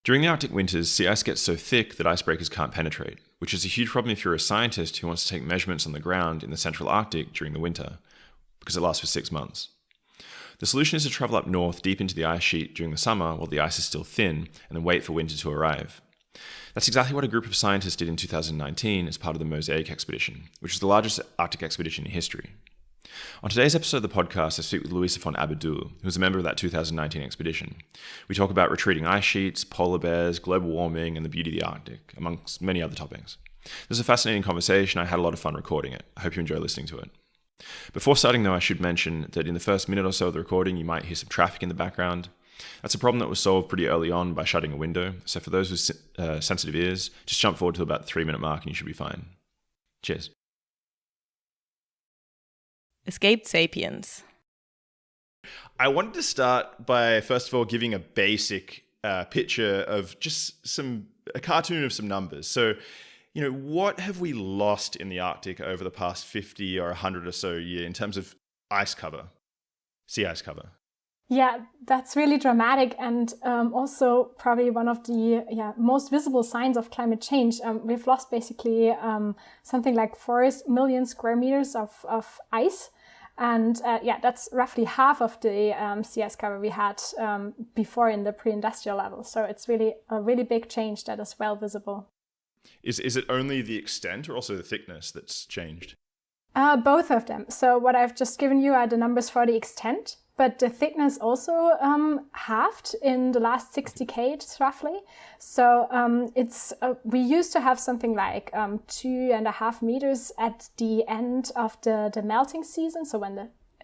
During the Arctic winters, sea ice gets so thick that icebreakers can't penetrate, which is a huge problem if you're a scientist who wants to take measurements on the ground in the central Arctic during the winter, because it lasts for 6 months. The solution is to travel up north deep into the ice sheet during the summer while the ice is still thin, and then wait for winter to arrive. That's exactly what a group of scientists did in 2019 as part of the MOSAiC expedition, which is the largest Arctic expedition in history. On today's episode of the podcast, I speak with Luisa von Albedyll, who was a member of that 2019 expedition. We talk about retreating ice sheets, polar bears, global warming, and the beauty of the Arctic, amongst many other topics. This is a fascinating conversation. I had a lot of fun recording it. I hope you enjoy listening to it. Before starting, though, I should mention that in the first minute or so of the recording, you might hear some traffic in the background. That's a problem that was solved pretty early on by shutting a window. So for those with sensitive ears, just jump forward to about the 3-minute mark and you should be fine. Cheers. Escaped Sapiens. I wanted to start by, first of all, giving a basic picture of just a cartoon of some numbers. So, what have we lost in the Arctic over the past 50 or 100 or so years in terms of ice cover, sea ice cover? Yeah, that's really dramatic and also probably one of the most visible signs of climate change. We've lost basically something like 4 million square meters of ice. And that's roughly half of the sea ice cover we had before in the pre-industrial level. So it's really a really big change that is well visible. Is it only the extent or also the thickness that's changed? Both of them. So what I've just given you are the numbers for the extent. But the thickness also halved in the last 6 decades, roughly. So we used to have something like 2.5 meters at the end of the melting season, so when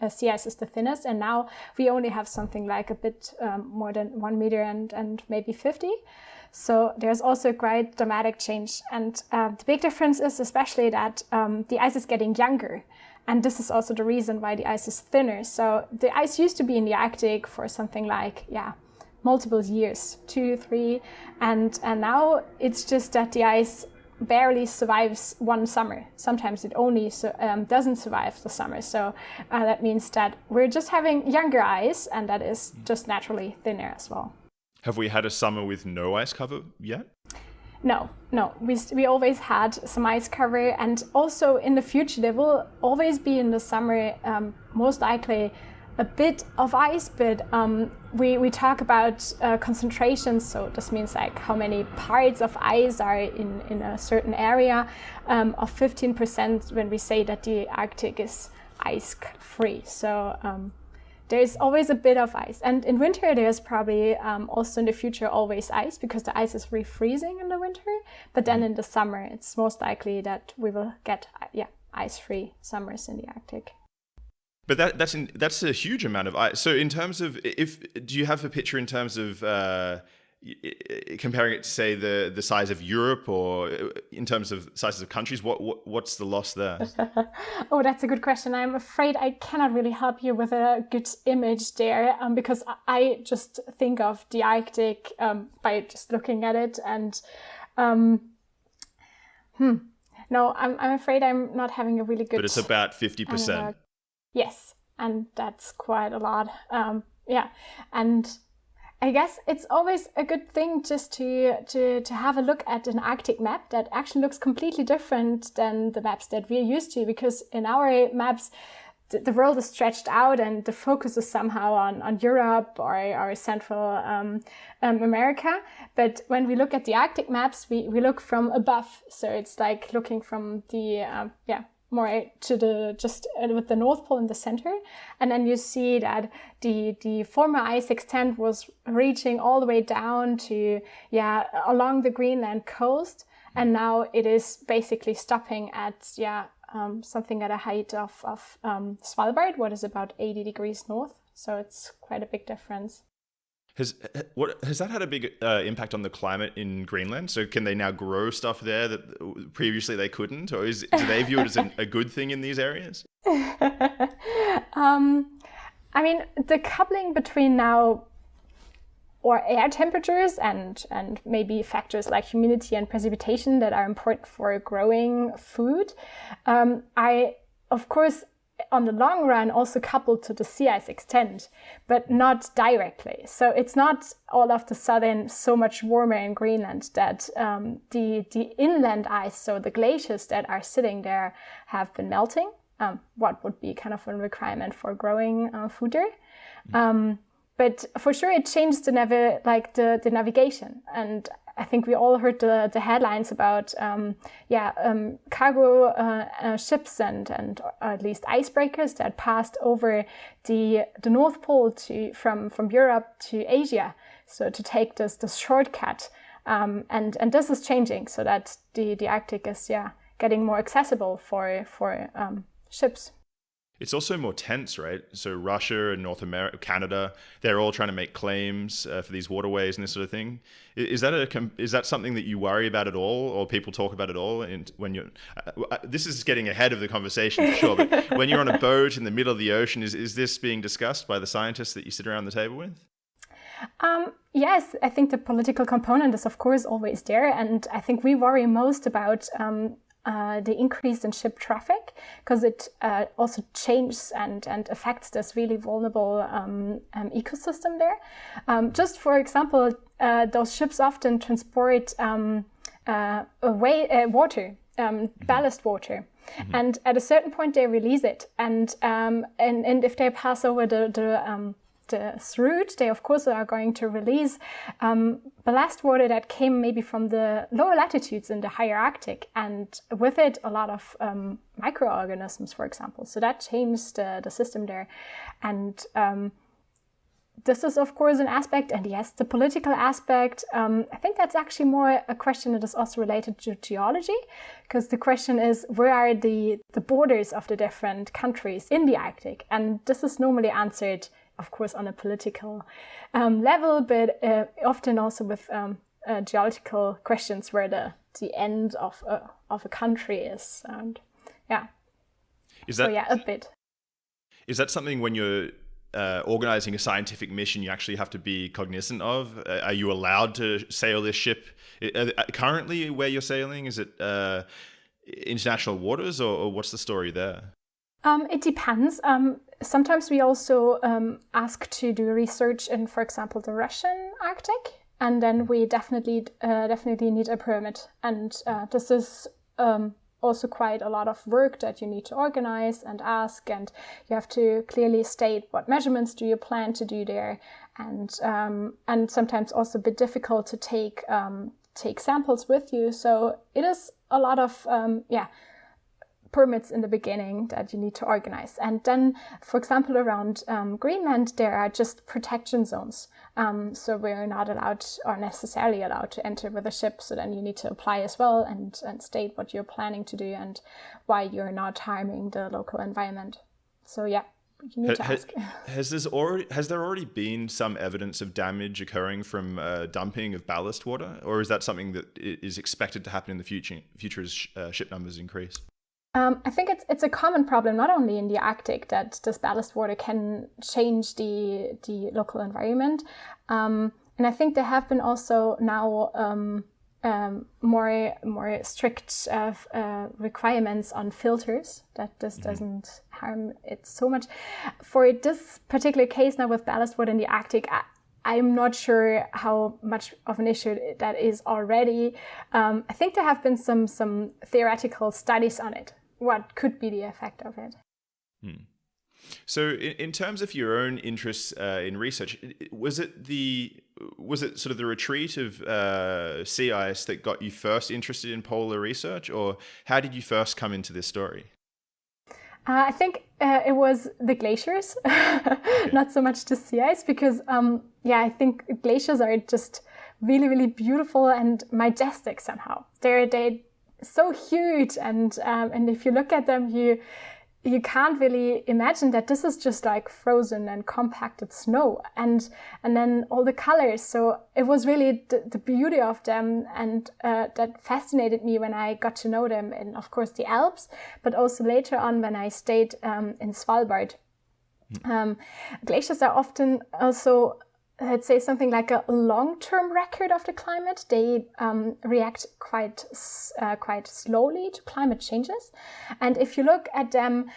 the sea ice is the thinnest. And now we only have something like a bit more than 1 meter and maybe 50. So there's also a quite dramatic change. And the big difference is especially that the ice is getting younger. And this is also the reason why the ice is thinner. So the ice used to be in the Arctic for something like, multiple years, 2, 3. And now it's just that the ice barely survives one summer. Sometimes it only doesn't survive the summer. So that means that we're just having younger ice, and that is just naturally thinner as well. Have we had a summer with no ice cover yet? No. We always had some ice cover, and also in the future there will always be in the summer most likely a bit of ice, but we talk about concentrations, so this means like how many parts of ice are in a certain area of 15% when we say that the Arctic is ice free. So there's always a bit of ice. And in winter, there's probably also in the future always ice because the ice is refreezing in the winter. But then in the summer, it's most likely that we will get ice-free summers in the Arctic. But that's a huge amount of ice. So in terms of, do you have a picture in terms of comparing it to, say, the size of Europe, or in terms of sizes of countries? What's the loss there? Oh, that's a good question. I'm afraid I cannot really help you with a good image there because I just think of the Arctic by just looking at it. And no, I'm afraid I'm not having a really good. But it's about 50%. Yes, and that's quite a lot. And I guess it's always a good thing just to have a look at an Arctic map that actually looks completely different than the maps that we're used to, because in our maps, the world is stretched out and the focus is somehow on Europe or Central America. But when we look at the Arctic maps, we look from above. So it's like looking from the, more to the just with the North Pole in the center, and then you see that the former ice extent was reaching all the way down to along the Greenland coast, and now it is basically stopping at something at a height of Svalbard, what is about 80 degrees north. So it's quite a big difference. Has that had a big impact on the climate in Greenland? So can they now grow stuff there that previously they couldn't? Or do they view it as a good thing in these areas? I mean, the coupling between now or air temperatures and maybe factors like humidity and precipitation that are important for growing food, of course, on the long run also coupled to the sea ice extent, but not directly. So it's not all of the sudden so much warmer in Greenland that the inland ice, so the glaciers that are sitting there, have been melting. What would be kind of a requirement for growing food there. But for sure, it changed the navigation. And I think we all heard the headlines about cargo ships and at least icebreakers that passed over the North Pole from Europe to Asia. So to take this shortcut, and this is changing so that the Arctic is getting more accessible for ships. It's also more tense, right? So Russia and North America, Canada, they're all trying to make claims for these waterways and this sort of thing. Is that something that you worry about at all, or people talk about at all? And when you're, this is getting ahead of the conversation for sure, but when you're on a boat in the middle of the ocean, is this being discussed by the scientists that you sit around the table with? Yes, I think the political component is of course always there, and I think we worry most about the increase in ship traffic, because it also changes and affects this really vulnerable ecosystem there. Just for example, those ships often transport water, ballast water. Mm-hmm. And at a certain point they release it, and if they pass over this route, they of course are going to release ballast water that came maybe from the lower latitudes in the higher Arctic, and with it a lot of microorganisms, for example. So that changed the system there, and this is of course an aspect. And yes, the political aspect, I think that's actually more a question that is also related to geology, because the question is, where are the borders of the different countries in the Arctic? And this is normally answered, of course, on a political level, but often also with geological questions, where the end of a country is. And a bit. Is that something when you're organizing a scientific mission you actually have to be cognizant of? Are you allowed to sail this ship? Currently, where you're sailing, is it international waters, or what's the story there? It depends. Sometimes we also ask to do research in, for example, the Russian Arctic, and then we definitely need a permit. And this is also quite a lot of work that you need to organize and ask, and you have to clearly state what measurements do you plan to do there, and sometimes also a bit difficult to take samples with you. So it is a lot of permits in the beginning that you need to organize. And then, for example, around Greenland, there are just protection zones. So we're not allowed or necessarily allowed to enter with a ship. So then you need to apply as well and state what you're planning to do and why you're not harming the local environment. So you need to ask. Has there already been some evidence of damage occurring from dumping of ballast water? Or is that something that is expected to happen in the future as ship numbers increase? I think it's a common problem, not only in the Arctic, that this ballast water can change the local environment. And I think there have been also now more strict requirements on filters, that this doesn't harm it so much. For this particular case now with ballast water in the Arctic, I'm not sure how much of an issue that is already. I think there have been some theoretical studies on it. What could be the effect of it? So in terms of your own interests in research, was it sort of the retreat of sea ice that got you first interested in polar research, or how did you first come into this story? I think it was the glaciers, not so much the sea ice, because I think glaciers are just really, really beautiful and majestic somehow. They're so huge, and if you look at them, you can't really imagine that this is just like frozen and compacted snow, and then all the colors. So it was really the beauty of them, and that fascinated me when I got to know them in, of course, the Alps, but also later on when I stayed in Svalbard. Glaciers are often also, let's say, something like a long-term record of the climate. They react quite slowly to climate changes. And if you look at them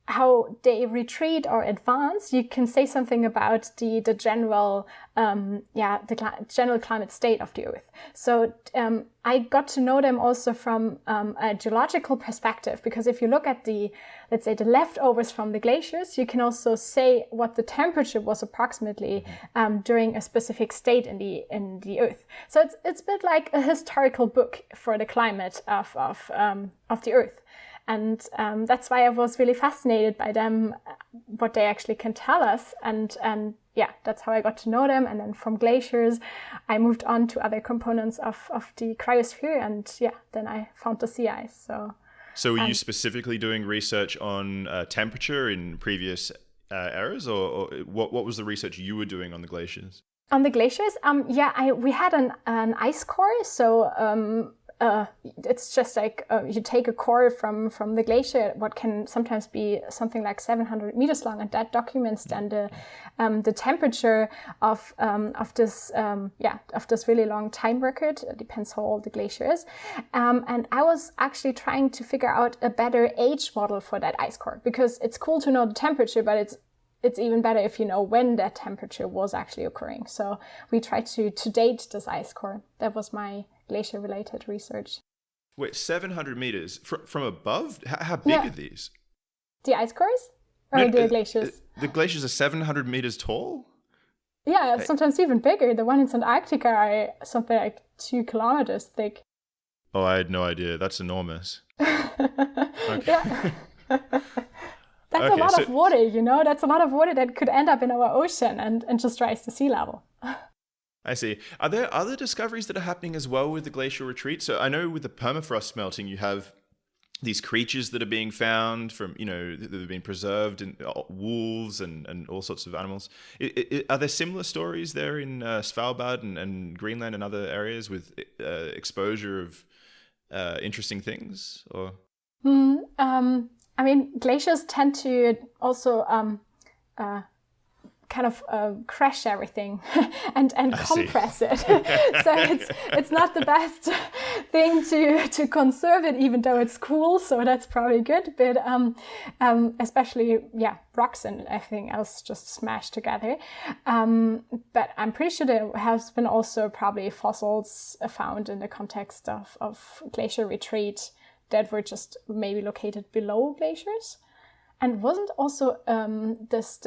how they retreat or advance, you can say something about the general general climate state of the Earth. So I got to know them also from a geological perspective, because if you look at let's say the leftovers from the glaciers, you can also say what the temperature was approximately during a specific state in the Earth. So it's a bit like a historical book for the climate of the Earth. And that's why I was really fascinated by them, what they actually can tell us. And that's how I got to know them. And then from glaciers, I moved on to other components of the cryosphere. And then I found the sea ice. So were you specifically doing research on temperature in previous eras? Or what was the research you were doing on the glaciers? On the glaciers? We had an ice core. So it's just like you take a core from the glacier, what can sometimes be something like 700 meters long, and that documents then the temperature of this really long time record. It depends how old the glacier is. And I was actually trying to figure out a better age model for that ice core, because it's cool to know the temperature, but it's even better if you know when that temperature was actually occurring. So we tried to date this ice core. That was my glacier-related research. Wait, 700 meters from above? How big are these? The ice cores? Or the glaciers? The glaciers are 700 meters tall? Yeah, sometimes even bigger. The one in Antarctica are something like 2 kilometers thick. Oh, I had no idea. That's enormous. Okay. Yeah. That's a lot of water, That's a lot of water that could end up in our ocean and just rise the sea level. I see. Are there other discoveries that are happening as well with the glacial retreat? So I know with the permafrost melting, you have these creatures that are being found from, that have been preserved, in wolves and all sorts of animals. Are there similar stories there in Svalbard and Greenland and other areas with exposure of interesting things? Or glaciers tend to also kind of crash everything and compress it. So it's not the best thing to conserve it, even though it's cool. So that's probably good. But especially, rocks and everything else just smashed together. But I'm pretty sure there has been also probably fossils found in the context of glacier retreat that were just maybe located below glaciers. And wasn't also this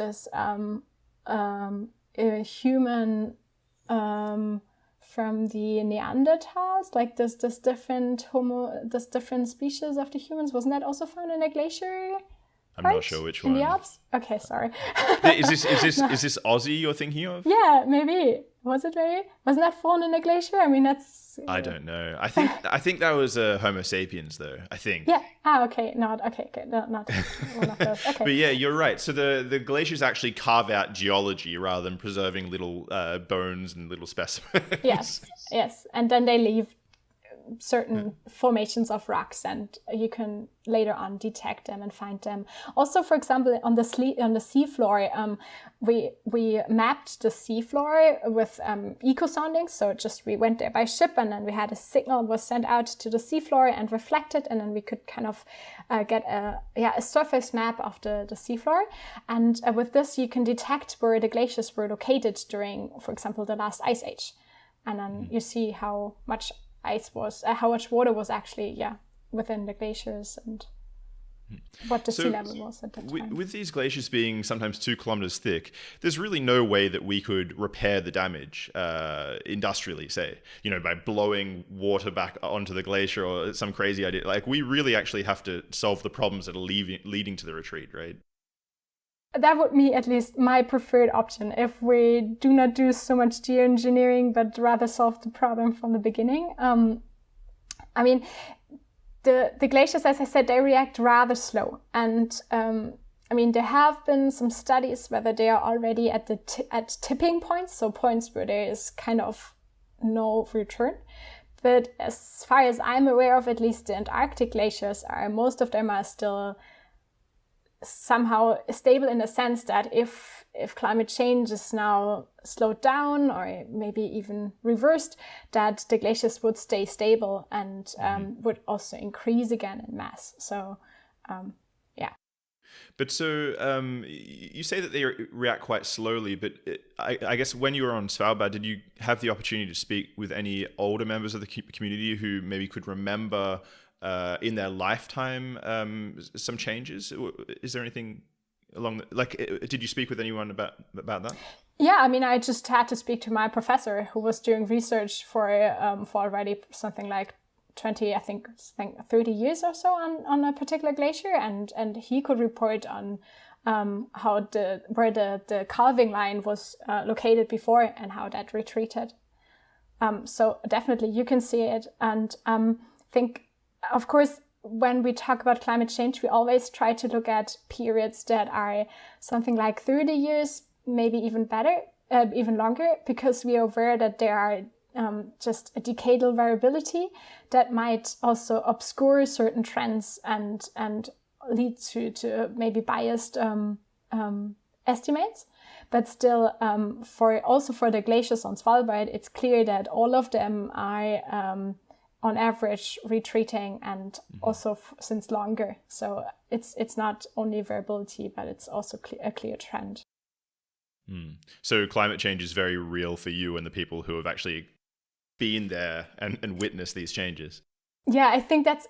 a human from the Neanderthals, like this different species of the humans, wasn't that also found in a glacier? I'm not sure which one. In the Alps? Okay, sorry. Is this Aussie you're thinking of? Yeah, maybe. Was it maybe? Wasn't that found in a glacier? That's... I don't know. I think that was a Homo sapiens, though. I think. Yeah. Okay. Not one of those. Okay. But yeah, you're right. So the glaciers actually carve out geology rather than preserving little bones and little specimens. Yes. And then they leave certain formations of rocks, and you can later on detect them and find them. Also, for example, on the seafloor, we mapped the seafloor with eco soundings. So we went there by ship, and then we had a signal was sent out to the seafloor and reflected, and then we could kind of get a surface map of the seafloor. And with this, you can detect where the glaciers were located during, for example, the last ice age, and then you see how much how much water was actually within the glaciers and what the sea level was at that time. With these glaciers being sometimes 2 kilometers thick, there's really no way that we could repair the damage industrially, say, by blowing water back onto the glacier or some crazy idea. Like, we really actually have to solve the problems that are leading to the retreat, right? That would be at least my preferred option, if we do not do so much geoengineering, but rather solve the problem from the beginning. The glaciers, as I said, they react rather slow. And there have been some studies whether they are already at tipping points, so points where there is kind of no return. But as far as I'm aware of, at least the Antarctic glaciers most of them are still somehow stable, in the sense that if climate change is now slowed down or maybe even reversed, that the glaciers would stay stable and would also increase again in mass. So But so you say that they react quite slowly, but I guess when you were on Svalbard, did you have the opportunity to speak with any older members of the community who maybe could remember in their lifetime some changes? Is there anything along did you speak with anyone about that? Yeah, I mean, I just had to speak to my professor who was doing research for already something like 20, I think 30 years or so on a particular glacier, and he could report on how where the calving line was located before and how that retreated. So definitely you can see it, and think, of course, when we talk about climate change, we always try to look at periods that are something like 30 years, maybe even better, even longer, because we are aware that there are just a decadal variability that might also obscure certain trends and lead to maybe biased estimates. But still, for the glaciers on Svalbard, it's clear that all of them are on average retreating, and also since longer. So it's not only variability, but it's also a clear trend. So climate change is very real for you and the people who have actually been there and witnessed these changes. Yeah, I think that's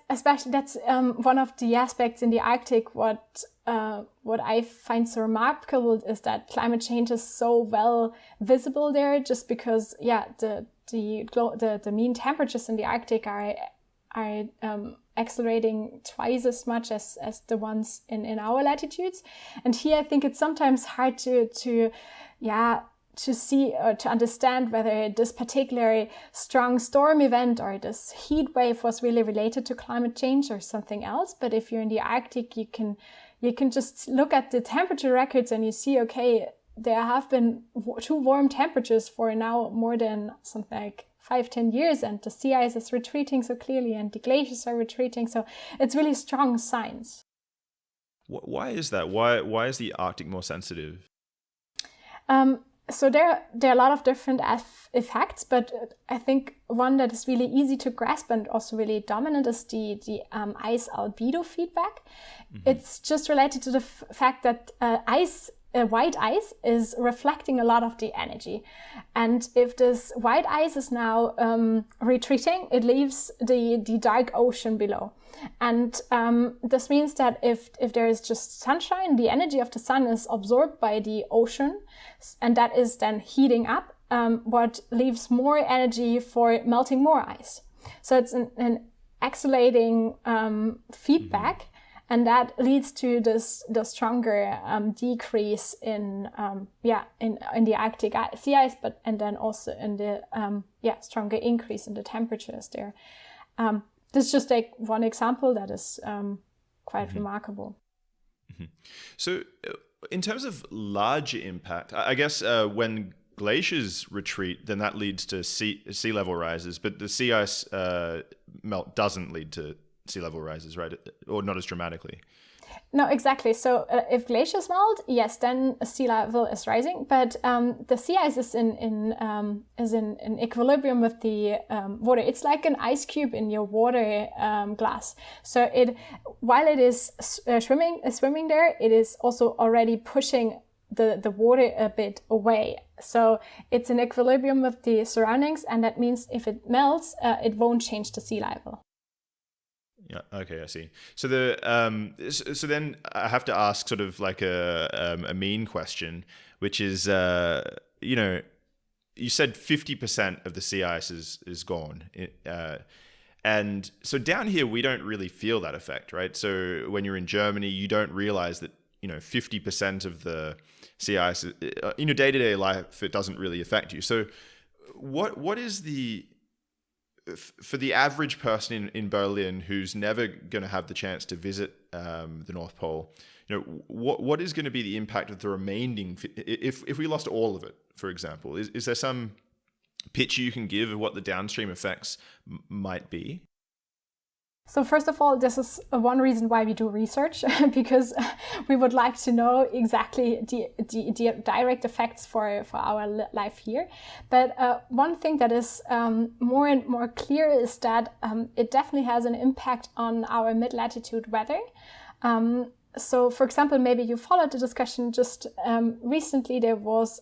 one of the aspects in the Arctic. What I find so remarkable is that climate change is so well visible there, just because the mean temperatures in the Arctic are accelerating twice as much as the ones in our latitudes. And here I think it's sometimes hard to see or to understand whether this particular strong storm event or this heat wave was really related to climate change or something else. But if you're in the Arctic, you can just look at the temperature records and you see, okay, there have been too warm temperatures for now more than something like 5-10 years, and the sea ice is retreating so clearly and the glaciers are retreating. So it's really strong signs. Why is that? Why is the Arctic more sensitive? So there are a lot of different effects, but I think one that is really easy to grasp and also really dominant is the ice albedo feedback. It's just related to the fact that white ice is reflecting a lot of the energy. And if this white ice is now retreating, it leaves the dark ocean below. And this means that if there is just sunshine, the energy of the sun is absorbed by the ocean, and that is then heating up, what leaves more energy for melting more ice. So it's an accelerating feedback. And that leads to the stronger decrease in the Arctic sea ice, and then also in the stronger increase in the temperatures there. This is just like one example that is quite remarkable. So, in terms of larger impact, I guess when glaciers retreat, then that leads to sea level rises, but the sea ice melt doesn't lead to sea level rises, right? Or not as dramatically. No, exactly. So if glaciers melt, yes, then sea level is rising. But the sea ice is in equilibrium with the water. It's like an ice cube in your water glass. So while it is swimming there, it is also already pushing the water a bit away. So it's in equilibrium with the surroundings, and that means if it melts, it won't change the sea level. Yeah. Okay, I see. So so then I have to ask sort of like a mean question, which is, you said 50% of the sea ice is gone, and so down here we don't really feel that effect, right? So when you're in Germany, you don't realize that 50% of the sea ice in your day-to-day life, it doesn't really affect you. So what is for the average person in Berlin who's never going to have the chance to visit the North Pole, what is going to be the impact of the remaining, if we lost all of it, for example? Is there some picture you can give of what the downstream effects might be? So first of all, this is one reason why we do research, because we would like to know exactly the direct effects for our life here. But one thing that is more and more clear is that it definitely has an impact on our mid-latitude weather. so, for example, maybe you followed the discussion just recently. There was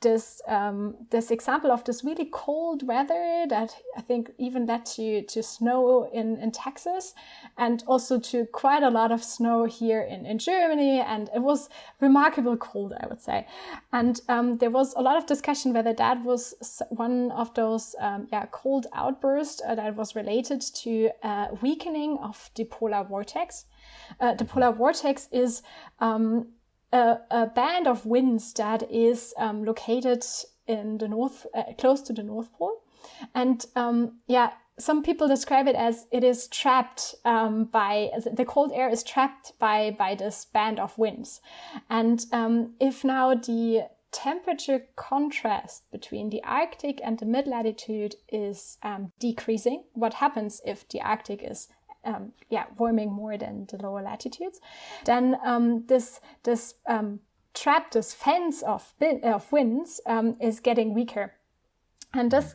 this example of this really cold weather that I think even led to snow in Texas, and also to quite a lot of snow here in Germany. And it was remarkable cold, I would say. And there was a lot of discussion whether that was one of those cold outbursts that was related to weakening of the polar vortex. The polar vortex is a band of winds that is located in the north, close to the North Pole. And some people describe it as it is trapped by, the cold air is trapped by this band of winds. And if now the temperature contrast between the Arctic and the mid-latitude is decreasing, what happens if the Arctic is warming more than the lower latitudes, then this trap, this fence of winds is getting weaker. And this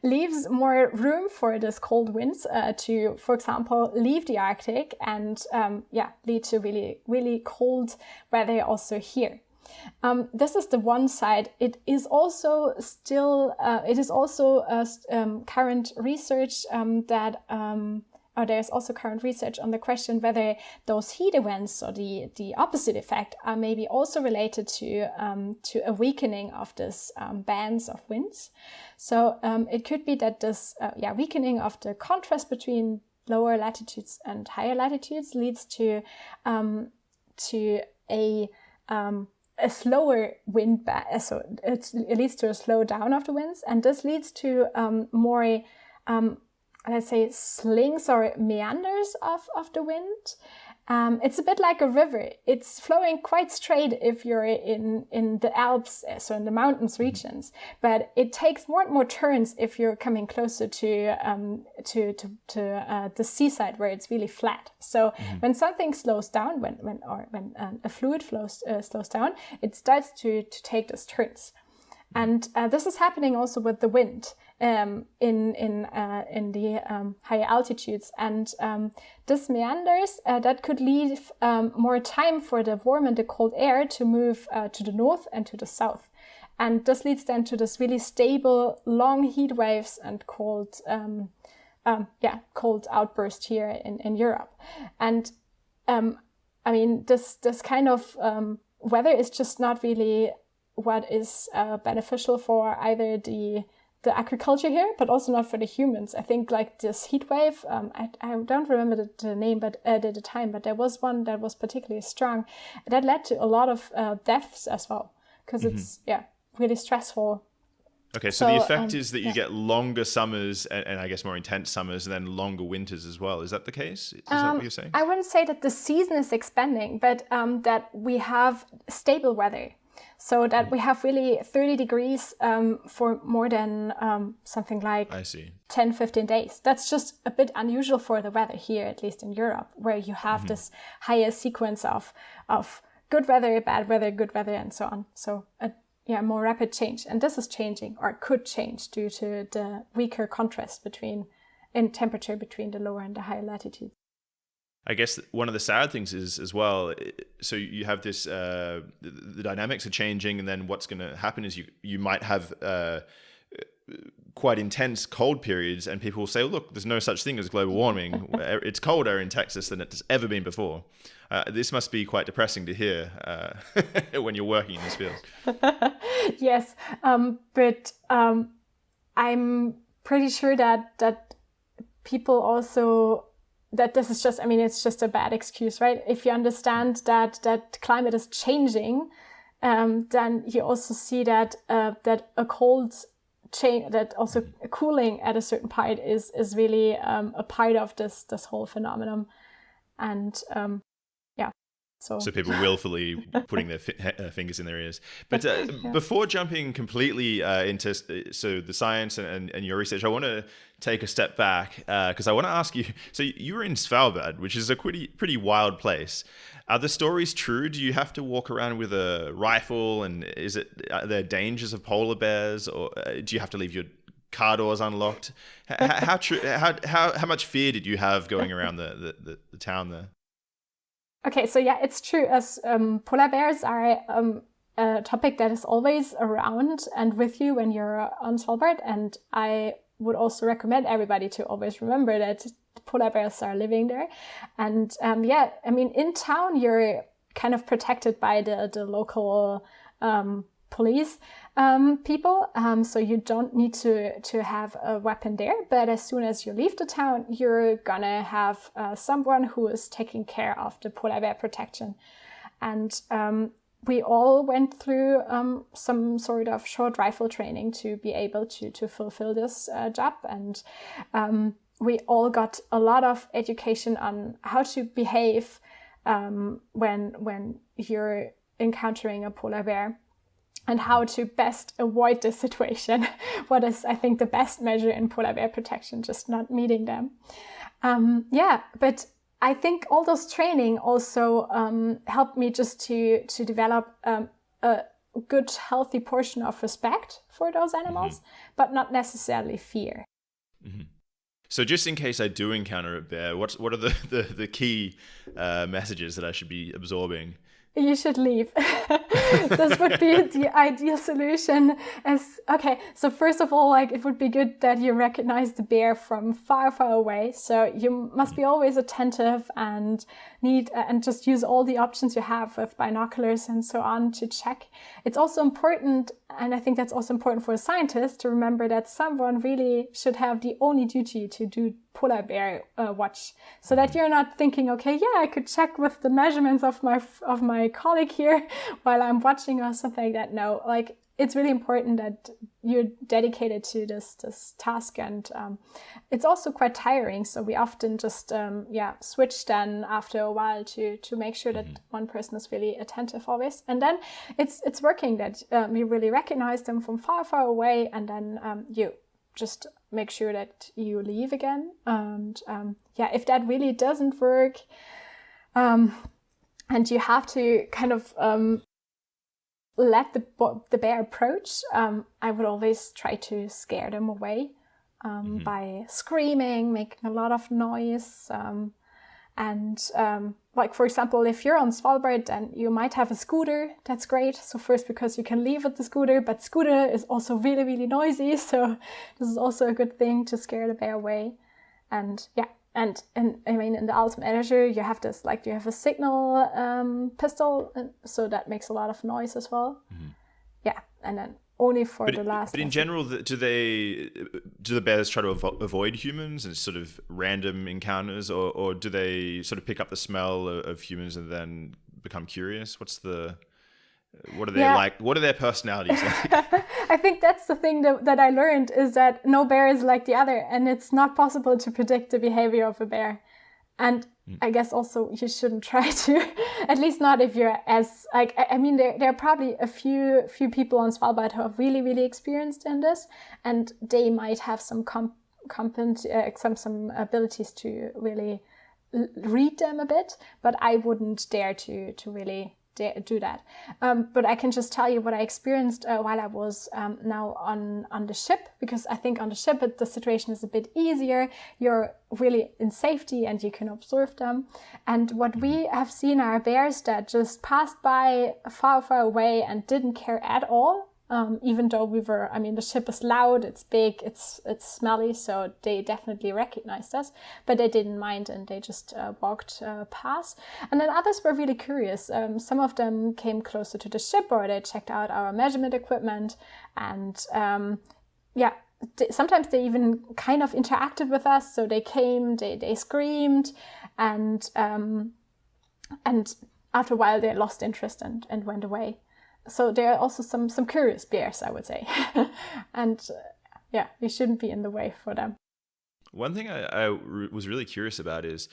leaves more room for this cold winds to, for example, leave the Arctic and lead to really, really cold weather also here. This is the one side. It is also still, current research that there's also current research on the question whether those heat events or the opposite effect are maybe also related to a weakening of this bands of winds. So it could be that this weakening of the contrast between lower latitudes and higher latitudes leads to a slower wind, so it leads to a slow down of the winds, and this leads to more let's say slings or meanders of the wind. It's a bit like a river. It's flowing quite straight if you're in the Alps, so in the mountains regions, but it takes more and more turns if you're coming closer to the seaside where it's really flat. So when something slows down, when a fluid slows down, it starts to take those turns. And this is happening also with the wind in the higher altitudes, and this meanders that could leave more time for the warm and the cold air to move to the north and to the south, and this leads then to this really stable long heat waves and cold outburst here in Europe. And I mean, this kind of weather is just not really what is beneficial for either the agriculture here, but also not for the humans. I think like this heat wave, I don't remember the name, but at the time, but there was one that was particularly strong that led to a lot of deaths as well, because it's really stressful. Okay, so the effect is that you get longer summers and I guess more intense summers and then longer winters as well. Is that the case? Is that what you're saying? I wouldn't say that the season is expanding, but that we have stable weather. So that we have really 30 degrees for more than something like 10, 15 days. That's just a bit unusual for the weather here, at least in Europe, where you have this higher sequence of good weather, bad weather, good weather, and so on. So more rapid change. And this is changing, or could change, due to the weaker contrast in temperature between the lower and the higher latitudes. I guess one of the sad things is as well, so you have this, the dynamics are changing, and then what's going to happen is you might have quite intense cold periods, and people will say, look, there's no such thing as global warming. It's colder in Texas than it's ever been before. This must be quite depressing to hear when you're working in this field. Yes, but I'm pretty sure that people also... that this is just, I mean, it's just a bad excuse, right? If you understand that climate is changing, then you also see that a cold change, that also cooling at a certain part is really a part of this whole phenomenon. And So people willfully putting their fingers in their ears. But before jumping completely into the science and your research, I want to take a step back because I want to ask you. So you were in Svalbard, which is a pretty wild place. Are the stories true? Do you have to walk around with a rifle? And are there dangers of polar bears, or do you have to leave your car doors unlocked? How much fear did you have going around the town there? Okay, so yeah, it's true. As polar bears are a topic that is always around and with you when you're on Svalbard. And I would also recommend everybody to always remember that polar bears are living there. And yeah, I mean, in town, you're kind of protected by the local police people. So you don't need to have a weapon there. But as soon as you leave the town, you're gonna have someone who is taking care of the polar bear protection. And we all went through some sort of short rifle training to be able to fulfill this job. And we all got a lot of education on how to behave when you're encountering a polar bear, and how to best avoid this situation. What is, I think, the best measure in polar bear protection, just not meeting them. Yeah, but I think all those training also helped me just to develop a good, healthy portion of respect for those animals, but not necessarily fear. So just in case I do encounter a bear, what are the key messages that I should be absorbing? You should leave. This would be the ideal solution. Okay, so first of all, like, it would be good that you recognize the bear from far, far away. So you must be always attentive and just use all the options you have with binoculars and so on to check. It's also important, and I think that's also important for a scientist, to remember that someone really should have the only duty to do polar bear watch, so that you're not thinking, okay, yeah, I could check with the measurements of my colleague here while I'm watching or something like that. No, like, it's really important that you're dedicated to this task, and it's also quite tiring. So we often just switch then after a while to make sure that one person is really attentive always, and then it's working, that you really recognize them from far, far away, and then you just make sure that you leave again. And if that really doesn't work, and you have to kind of let the bear approach, I would always try to scare them away by screaming, making a lot of noise. Like, for example, if you're on Svalbard, then you might have a scooter. That's great. So first, because you can leave with the scooter, but scooter is also really, really noisy. So this is also a good thing to scare the bear away. And yeah, and I mean, in the ultimate measure, you have this, like, you have a signal pistol, and so that makes a lot of noise as well. Yeah, and then only for the last. But in general, do the bears try to avoid humans and sort of random encounters, or do they sort of pick up the smell of humans and then become curious? What are they like? What are their personalities like? I think that's the thing that I learned, is that no bear is like the other, and it's not possible to predict the behavior of a bear. And I guess also you shouldn't try to, at least not if you're as, like, I mean, there are probably a few people on Svalbard who are really, really experienced in this, and they might have some some abilities to really read them a bit, but I wouldn't dare to really do that. But I can just tell you what I experienced while I was now on the ship, because I think on the ship the situation is a bit easier. You're really in safety and you can observe them. And what we have seen are bears that just passed by far, far away and didn't care at all. Even though the ship is loud, it's big, it's smelly, so they definitely recognized us, but they didn't mind, and they just walked past. And then others were really curious. Some of them came closer to the ship, or they checked out our measurement equipment, and sometimes they even kind of interacted with us. So they came, they screamed, and after a while they lost interest and went away. So there are also some curious bears, I would say. And we shouldn't be in the way for them. One thing I was really curious about is,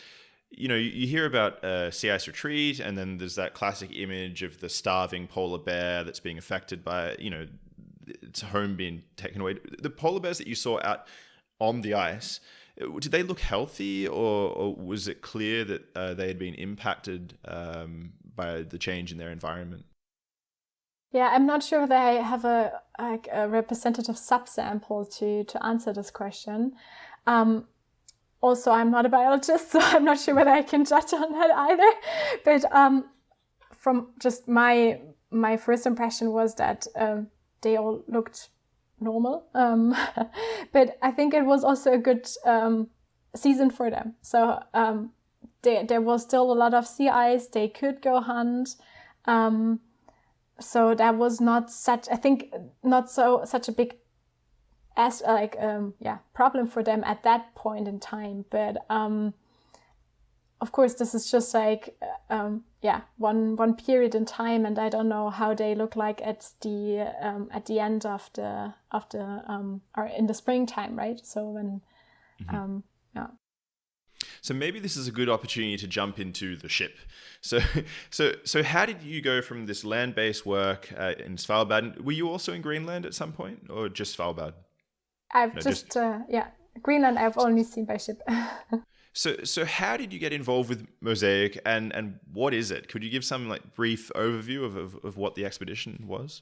you hear about sea ice retreat, and then there's that classic image of the starving polar bear that's being affected by, its home being taken away. The polar bears that you saw out on the ice, did they look healthy, or was it clear that they had been impacted by the change in their environment? Yeah, I'm not sure that I have a representative subsample to answer this question. also, I'm not a biologist, so I'm not sure whether I can judge on that either. But from just my first impression was that they all looked normal. But I think it was also a good season for them. So there was still a lot of sea ice. They could go hunt. So that was not such a big problem for them at that point in time. But of course, this is just like one period in time, and I don't know how they look like at the end of the or in the springtime, right? So when So maybe this is a good opportunity to jump into the ship. So how did you go from this land-based work in Svalbard? Were you also in Greenland at some point, or just Svalbard? Greenland I've only seen by ship. So how did you get involved with MOSAiC, and what is it? Could you give some like brief overview of what the expedition was?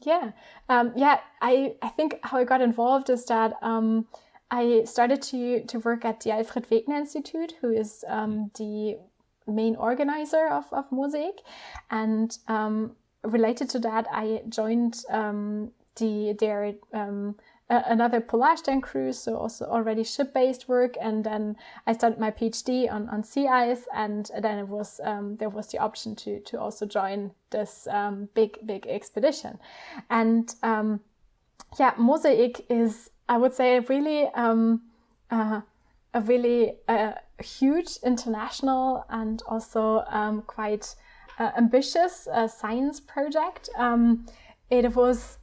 I think how I got involved is that I started to work at the Alfred Wegener Institute, who is the main organizer of MOSAiC, and related to that, I joined their another Polarstern cruise, so also already ship-based work, and then I started my PhD on sea ice, and then it was there was the option to also join this big expedition, and MOSAiC is, I would say, a really huge international and also quite ambitious science project. It was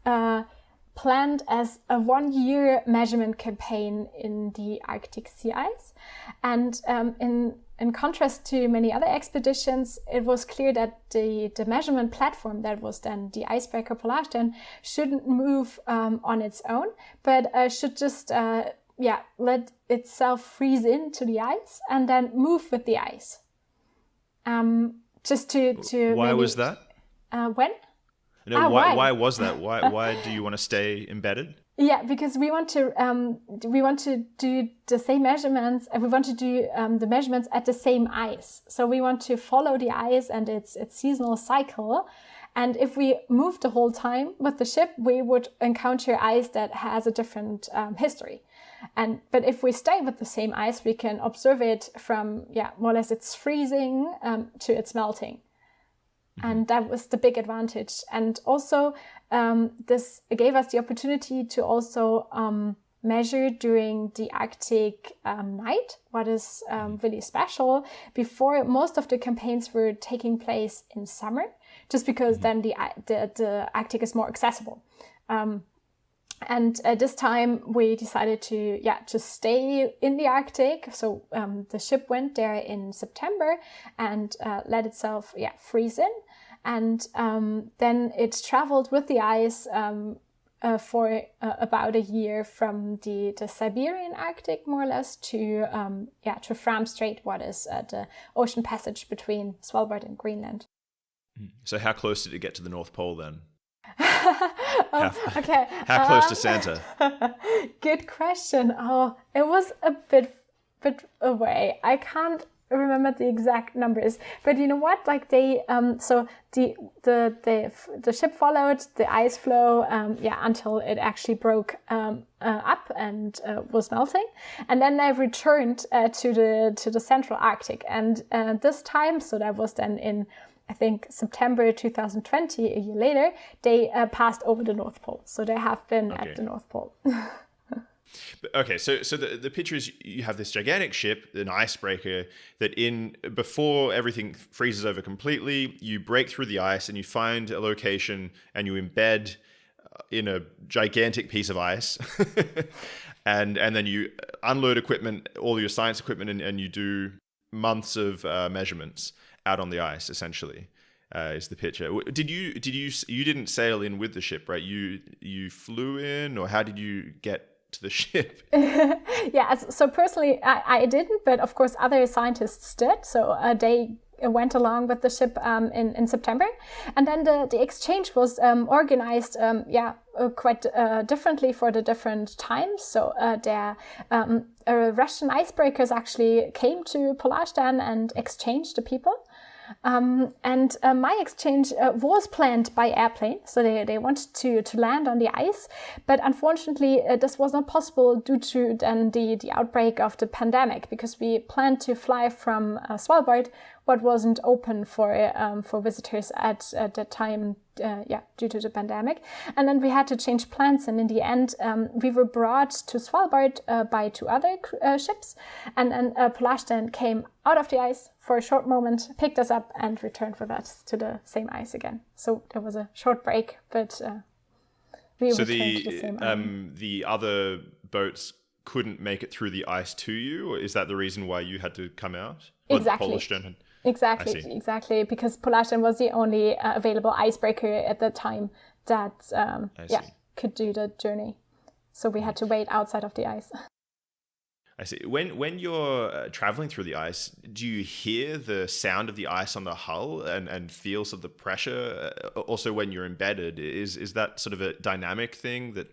planned as a 1-year measurement campaign in the Arctic sea ice. And in contrast to many other expeditions, it was clear that the measurement platform that was then the icebreaker Polarstern shouldn't move on its own, but should just let itself freeze into the ice and then move with the ice. Just to why was that? When? No, why was that? Why do you want to stay embedded? Yeah, because we want to do the same measurements, and we want to do the measurements at the same ice. So we want to follow the ice and its seasonal cycle. And if we move the whole time with the ship, we would encounter ice that has a different history. But if we stay with the same ice, we can observe it from more or less its freezing to its melting. And that was the big advantage. And also, this gave us the opportunity to also measure during the Arctic night, what is really special. Before, most of the campaigns were taking place in summer, just because then the Arctic is more accessible. And this time we decided to stay in the Arctic. So the ship went there in September and let itself freeze in. And then it traveled with the ice for about a year from the Siberian Arctic, more or less, to Fram Strait, what is the ocean passage between Svalbard and Greenland. So how close did it get to the North Pole then? Okay. How close to Santa? Good question. Oh, it was a bit away. I can't remember the exact numbers, but you know what? Like they, so the ship followed the ice flow, until it actually broke up and was melting, and then they returned to the Central Arctic, and this time, so that was then in, I think, September 2020, a year later, they passed over the North Pole. So they have been at the North Pole. Okay, so the picture is you have this gigantic ship, an icebreaker, that before everything freezes over completely, you break through the ice and you find a location and you embed in a gigantic piece of ice. and then you unload equipment, all your science equipment, and you do months of measurements out on the ice, essentially, is the picture. You didn't sail in with the ship, right? You flew in, or how did you get to the ship? So personally, I didn't, but of course other scientists did. So they went along with the ship in September. And then the exchange was organized quite differently for the different times. So Russian icebreakers actually came to Polarstern and exchanged the people. And my exchange was planned by airplane, so they wanted to land on the ice, but unfortunately this was not possible due to then the outbreak of the pandemic, because we planned to fly from Svalbard, but wasn't open for visitors at that time, due to the pandemic. And then we had to change plans, and in the end we were brought to Svalbard by 2 other ships, and then Polarstern came out of the ice for a short moment, picked us up and returned with us to the same ice again. So there was a short break, but we returned to the same ice. The other boats couldn't make it through the ice to you, or is that the reason why you had to come out? Exactly. Exactly, because Polarstern was the only available icebreaker at the time that could do the journey. So we had to wait outside of the ice. I see. When you're traveling through the ice, do you hear the sound of the ice on the hull and feel sort of the pressure? Also, when you're embedded, is that sort of a dynamic thing that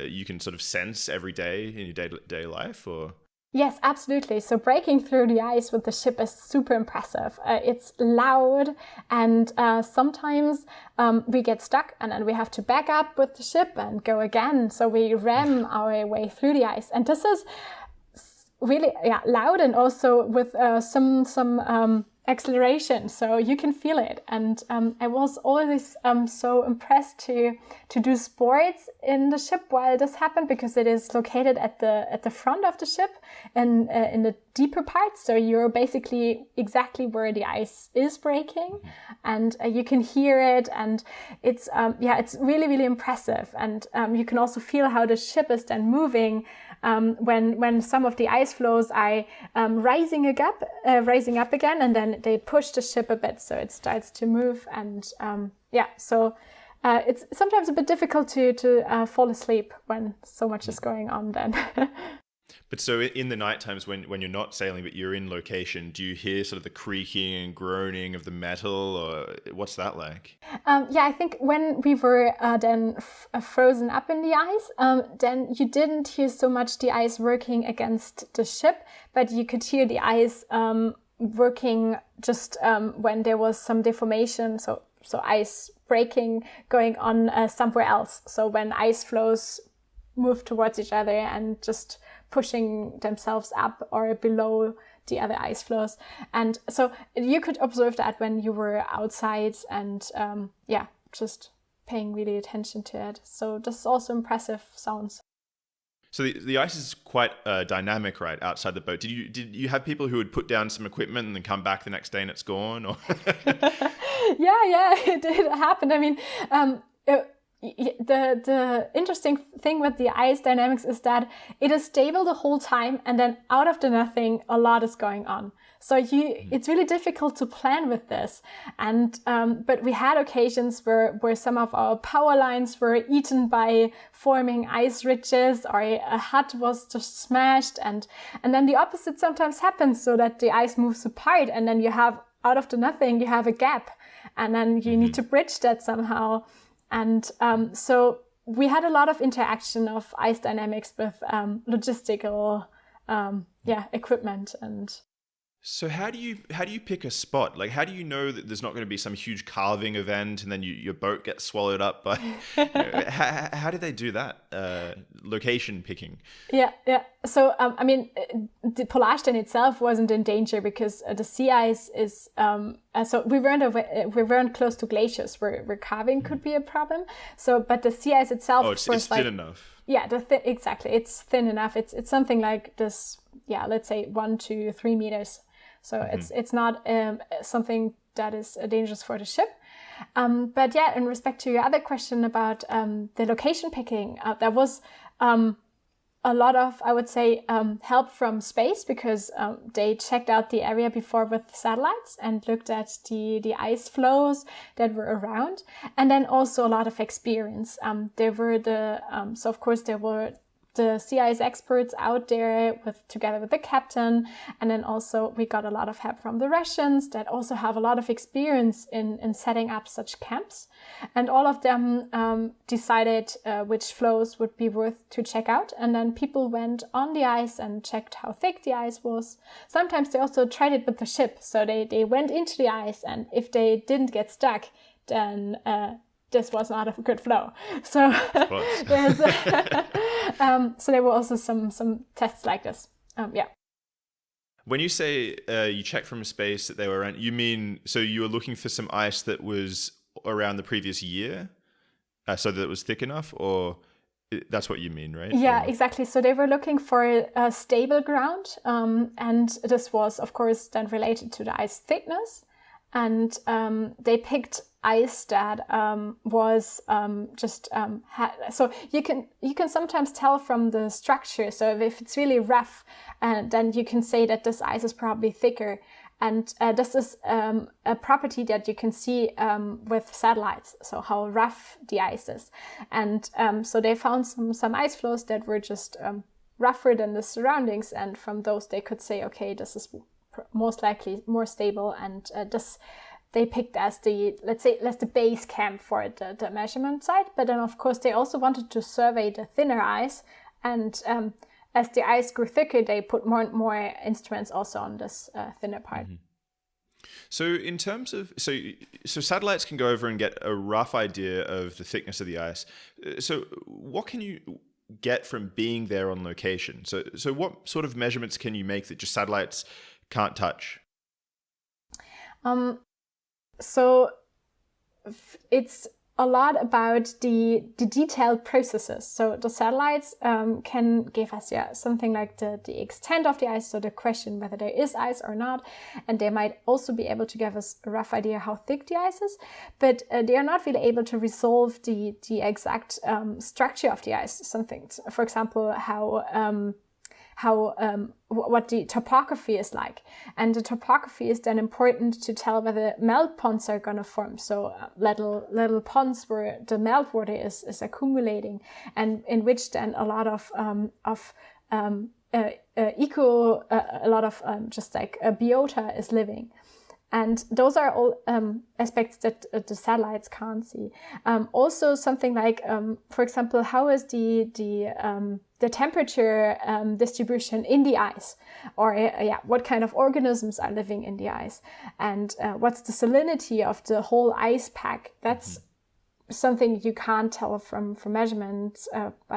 you can sort of sense every day in your day-to-day life, or? Yes, absolutely. So breaking through the ice with the ship is super impressive. It's loud, and sometimes we get stuck and then we have to back up with the ship and go again. So we ram our way through the ice. And this is really loud, and also with some acceleration, so you can feel it. And I was always so impressed to do sports in the ship while this happened, because it is located at the front of the ship and in the deeper parts. So you're basically exactly where the ice is breaking, and you can hear it, and it's really, really impressive. And you can also feel how the ship is then moving when some of the ice flows are rising up again, and then they push the ship a bit, so it starts to move. And it's sometimes a bit difficult to fall asleep when so much is going on then. But so in the night times when you're not sailing but you're in location, do you hear sort of the creaking and groaning of the metal, or what's that like? I think when we were then frozen up in the ice, then you didn't hear so much the ice working against the ship, but you could hear the ice working just when there was some deformation, so ice breaking going on somewhere else. So when ice flows move towards each other and just pushing themselves up or below the other ice flows. And so you could observe that when you were outside and just paying really attention to it. So this is also impressive sounds. So the ice is quite dynamic, right, outside the boat. Did you have people who would put down some equipment and then come back the next day and it's gone? Or Yeah, it did happen. I mean, the interesting thing with the ice dynamics is that it is stable the whole time, and then out of the nothing, a lot is going on. So it's really difficult to plan with this. And but we had occasions where some of our power lines were eaten by forming ice ridges, or a hut was just smashed, and then the opposite sometimes happens, so that the ice moves apart, and then you have, out of the nothing, you have a gap, and then you need to bridge that somehow. And so we had a lot of interaction of ice dynamics with logistical equipment. And so how do you pick a spot? Like, how do you know that there's not going to be some huge calving event and then your boat gets swallowed up by how did they do that location picking? Yeah. So I mean, the Polarstern itself wasn't in danger, because the sea ice is so we weren't close to glaciers where calving could be a problem. So but the sea ice itself, it's thin enough. Yeah, exactly. It's thin enough. It's something like this. Yeah, let's say 1 to 3 meters. So it's not something that is dangerous for the ship. But yeah, in respect to your other question about the location picking, there was a lot of, I would say, help from space, because they checked out the area before with satellites and looked at the ice flows that were around. And then also a lot of experience. So of course there were the sea ice experts out there together with the captain. And then also we got a lot of help from the Russians that also have a lot of experience in setting up such camps. And all of them decided which flows would be worth to check out. And then people went on the ice and checked how thick the ice was. Sometimes they also tried it with the ship. So they went into the ice, and if they didn't get stuck, then this was not a good flow. So there's so there were also some tests like this. When you say you checked from space that they were around, you mean so you were looking for some ice that was around the previous year, so that it was thick enough, or that's what you mean, right? Yeah, exactly. So they were looking for a stable ground, and this was, of course, then related to the ice thickness. And they picked ice that was so you can sometimes tell from the structure. So if it's really rough, then you can say that this ice is probably thicker. And this is a property that you can see with satellites, so how rough the ice is. And so they found some ice flows that were just rougher than the surroundings, and from those they could say, okay, this is most likely more stable, and this they picked as the base camp for the measurement site. But then of course they also wanted to survey the thinner ice, and as the ice grew thicker, they put more and more instruments also on this thinner part. Mm-hmm. So in terms of so satellites can go over and get a rough idea of the thickness of the ice. So what can you get from being there on location? So what sort of measurements can you make that just satellites can't touch? So it's a lot about the detailed processes. So the satellites can give us something like the extent of the ice, so the question whether there is ice or not, and they might also be able to give us a rough idea how thick the ice is, but they are not really able to resolve the exact structure of the ice. Something, for example, what the topography is like. And the topography is then important to tell whether melt ponds are going to form. So little ponds where the meltwater is accumulating, and in which then a lot of biota is living. And those are all aspects that the satellites can't see. Also something like, for example, how is the temperature distribution in the ice, or what kind of organisms are living in the ice, and what's the salinity of the whole ice pack. That's something you can't tell from measurements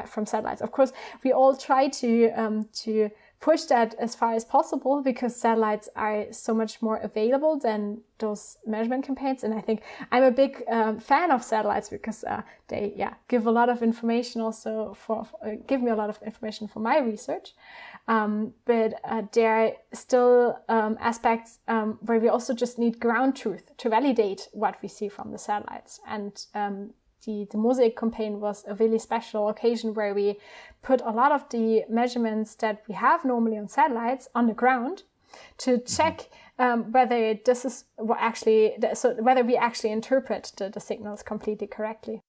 from satellites. Of course, we all try to push that as far as possible, because satellites are so much more available than those measurement campaigns. And I think I'm a big fan of satellites, because they give a lot of information also give me a lot of information for my research. But there are still aspects where we also just need ground truth to validate what we see from the satellites. And the MOSAiC campaign was a really special occasion where we put a lot of the measurements that we have normally on satellites on the ground to check whether this is whether we actually interpret the signals completely correctly.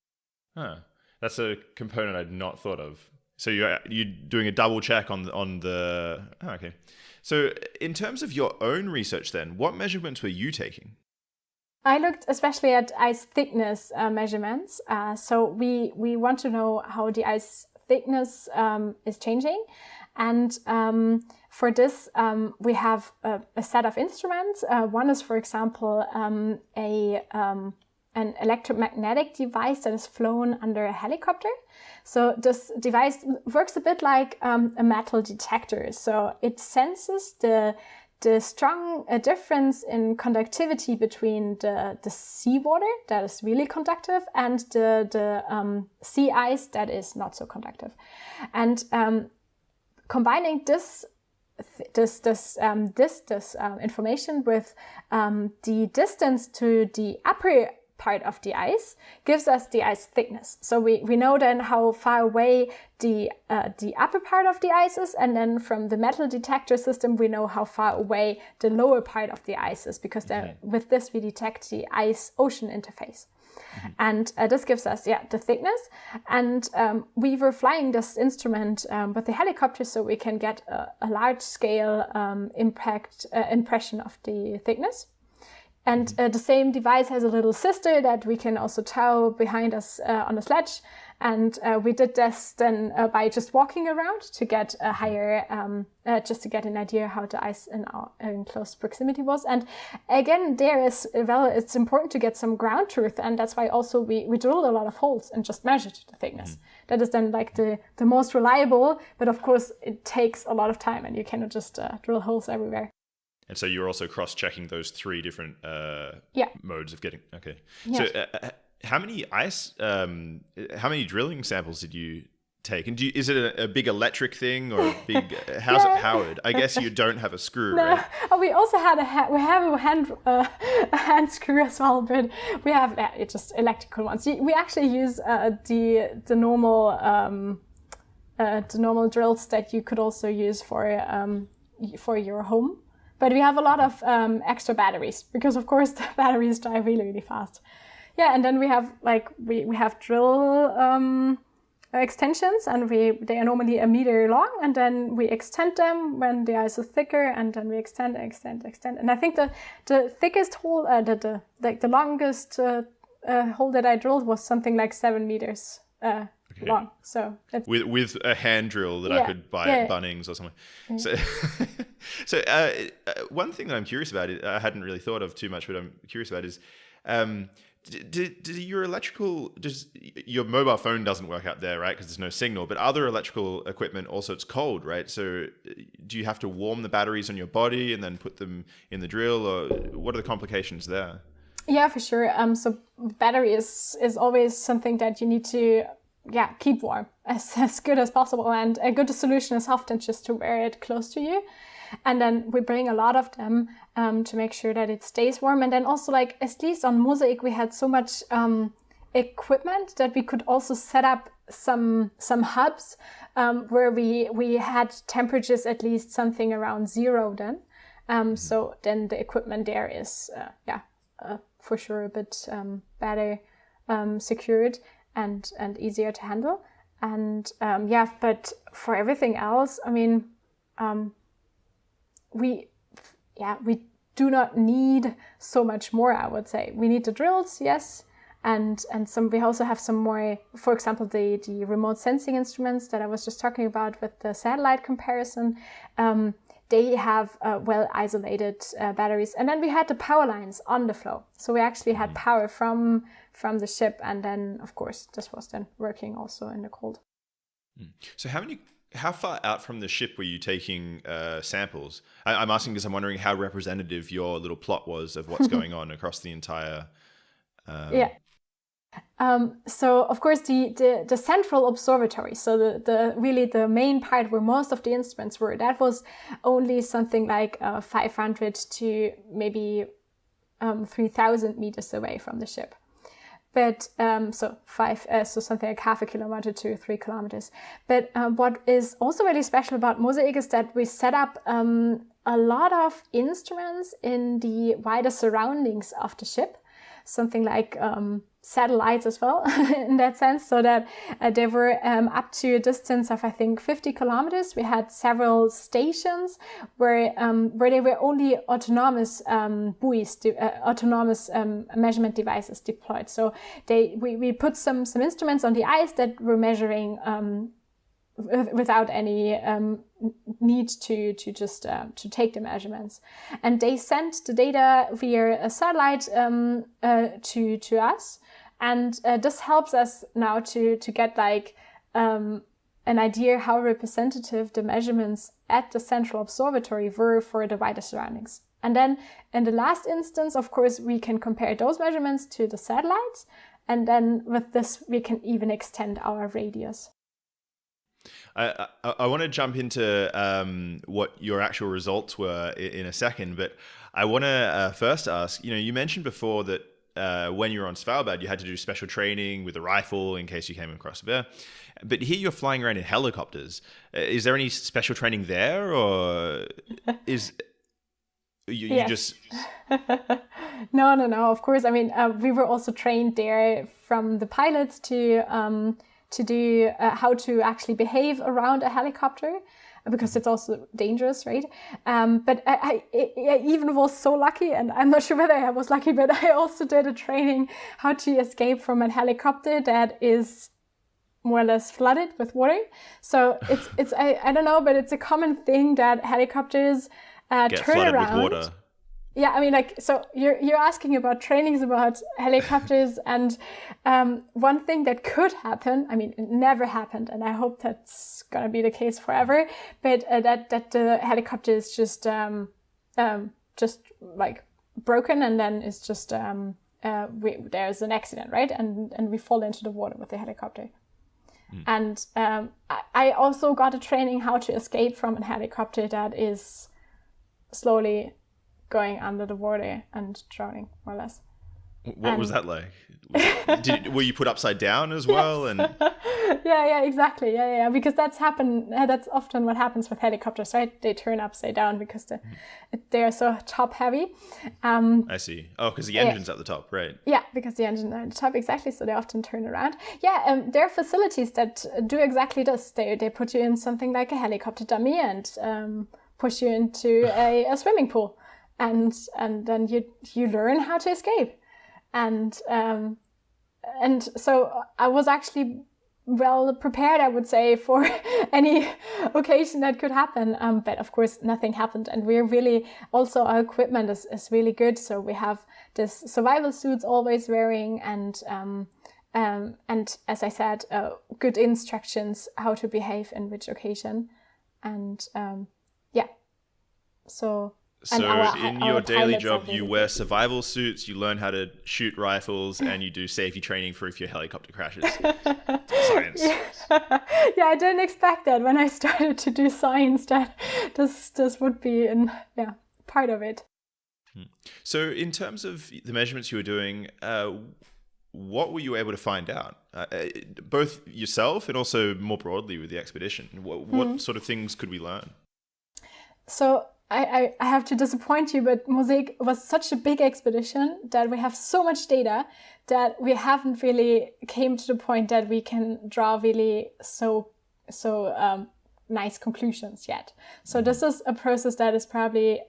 That's a component I'd not thought of. So you're doing a double check on the. Okay. So in terms of your own research, then, what measurements were you taking? I looked especially at ice thickness measurements. So we want to know how the ice thickness is changing. And for this, we have a set of instruments. One is, for example, an electromagnetic device that is flown under a helicopter. So this device works a bit like a metal detector. So it senses the strong difference in conductivity between the seawater that is really conductive and the sea ice that is not so conductive. And combining this information with the distance to the upper part of the ice gives us the ice thickness. So we know then how far away the upper part of the ice is, and then from the metal detector system we know how far away the lower part of the ice is, because then with this we detect the ice-ocean interface. And this gives us the thickness. And we were flying this instrument with the helicopter, so we can get a large-scale impression of the thickness. And the same device has a little sister that we can also tow behind us on a sledge. And we did this then by just walking around to get a higher, just to get an idea how the ice in close proximity was. And again, it's important to get some ground truth. And that's why also we drilled a lot of holes and just measured the thickness. That is then like the most reliable, but of course it takes a lot of time and you cannot just drill holes everywhere. And so you're also cross-checking those three different modes of getting. Okay. Yeah. So how many drilling samples did you take? And is it a big electric thing, or a big? How's it powered? I guess you don't have a screw, right? Oh, we also had a hand screw as well, but we have just electrical ones. We actually use the normal drills that you could also use for your home. But we have a lot of extra batteries, because of course the batteries drive really, really fast. Yeah, and then we have we have drill extensions, and they are normally a meter long, and then we extend them when the ice is thicker, and then we extend. And I think the thickest hole, the longest hole that I drilled was something like 7 meters long. So with a hand drill that I could buy at Bunnings or something. Yeah. So one thing that I'm curious about, I hadn't really thought of too much, but I'm curious about is, does your mobile phone doesn't work out there, right? Because there's no signal, but other electrical equipment also, it's cold, right? So do you have to warm the batteries on your body and then put them in the drill, or what are the complications there? Yeah, for sure. So battery is always something that you need to keep warm as good as possible, and a good solution is often just to wear it close to you. And then we bring a lot of them to make sure that it stays warm. And then also, like, at least on MOSAiC, we had so much equipment that we could also set up some hubs where we had temperatures at least something around 0 then. So then the equipment there is for sure a bit better secured and easier to handle. And but for everything else, I mean, we do not need so much more, I would say. We need the drills, yes, and we also have some more, for example, the remote sensing instruments that I was just talking about with the satellite comparison. They have well isolated batteries, and then we had the power lines on the floe, so we actually had power from the ship, and then of course this was then working also in the cold. So how far out from the ship were you taking samples? I'm asking because I'm wondering how representative your little plot was of what's going on across the entire. So of course the central observatory, so the main part where most of the instruments were, that was only something like 500 to maybe 3,000 meters away from the ship. But so something like half a kilometer to 3 kilometers. But what is also really special about MOSAiC is that we set up a lot of instruments in the wider surroundings of the ship, something like satellites as well in that sense, so that they were up to a distance of, I think, 50 kilometers. We had several stations where they were only autonomous buoys, autonomous measurement devices deployed. So we put some instruments on the ice that were measuring without any need to just to take the measurements, and they sent the data via a satellite to us, and this helps us now to get like an idea how representative the measurements at the central observatory were for the wider surroundings. And then in the last instance, of course, we can compare those measurements to the satellites, and then with this we can even extend our radius. I want to jump into what your actual results were in a second, but I want to first ask, you mentioned before that when you were on Svalbard, you had to do special training with a rifle in case you came across a bear. But here you're flying around in helicopters. Is there any special training there, or is you just... No. Of course, I mean, we were also trained there from the pilots to do how to actually behave around a helicopter, because it's also dangerous, right? But I even was so lucky, and I'm not sure whether I was lucky, but I also did a training how to escape from a helicopter that is more or less flooded with water. So it's I don't know, but it's a common thing that helicopters get turn flooded around. with water. Yeah, I mean, like, so you're asking about trainings about helicopters, and one thing that could happen, I mean, it never happened, and I hope that's gonna be the case forever, but that the helicopter is just like broken, and then it's just there's an accident, right? And we fall into the water with the helicopter. And I also got a training how to escape from a helicopter that is slowly going under the water and drowning, more or less. What was that like? Were you put upside down as well? Yes. And yeah, exactly. Yeah. Because that's often what happens with helicopters, right? They turn upside down because they're so top heavy. I see. Oh, because the engine's at the top, right? Yeah, because the engine at the top, exactly. So they often turn around. Yeah, there are facilities that do exactly this. They put you in something like a helicopter dummy and push you into a swimming pool. And then you learn how to escape, and so I was actually well prepared, I would say, for any occasion that could happen. But of course, nothing happened, and we're really also, our equipment is really good. So we have this survival suits always wearing, and as I said, good instructions how to behave in which occasion, and so. So in your daily job, you wear survival suits, you learn how to shoot rifles, and you do safety training for if your helicopter crashes. Science. Yeah, I didn't expect that when I started to do science, that this would be part of it. So in terms of the measurements you were doing, what were you able to find out? Both yourself and also more broadly with the expedition. What sort of things could we learn? So I have to disappoint you, but MOSAiC was such a big expedition that we have so much data that we haven't really came to the point that we can draw really so nice conclusions yet. So this is a process that is probably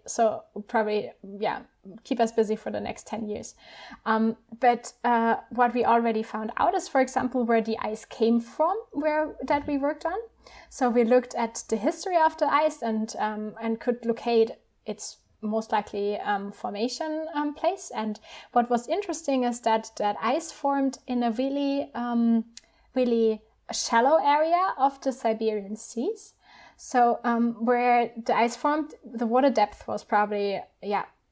keep us busy for the next 10 years. But what we already found out is, for example, where the ice came from, that we worked on. So we looked at the history of the ice and could locate its most likely formation place. And what was interesting is that ice formed in a really shallow area of the Siberian seas. So where the ice formed, the water depth was probably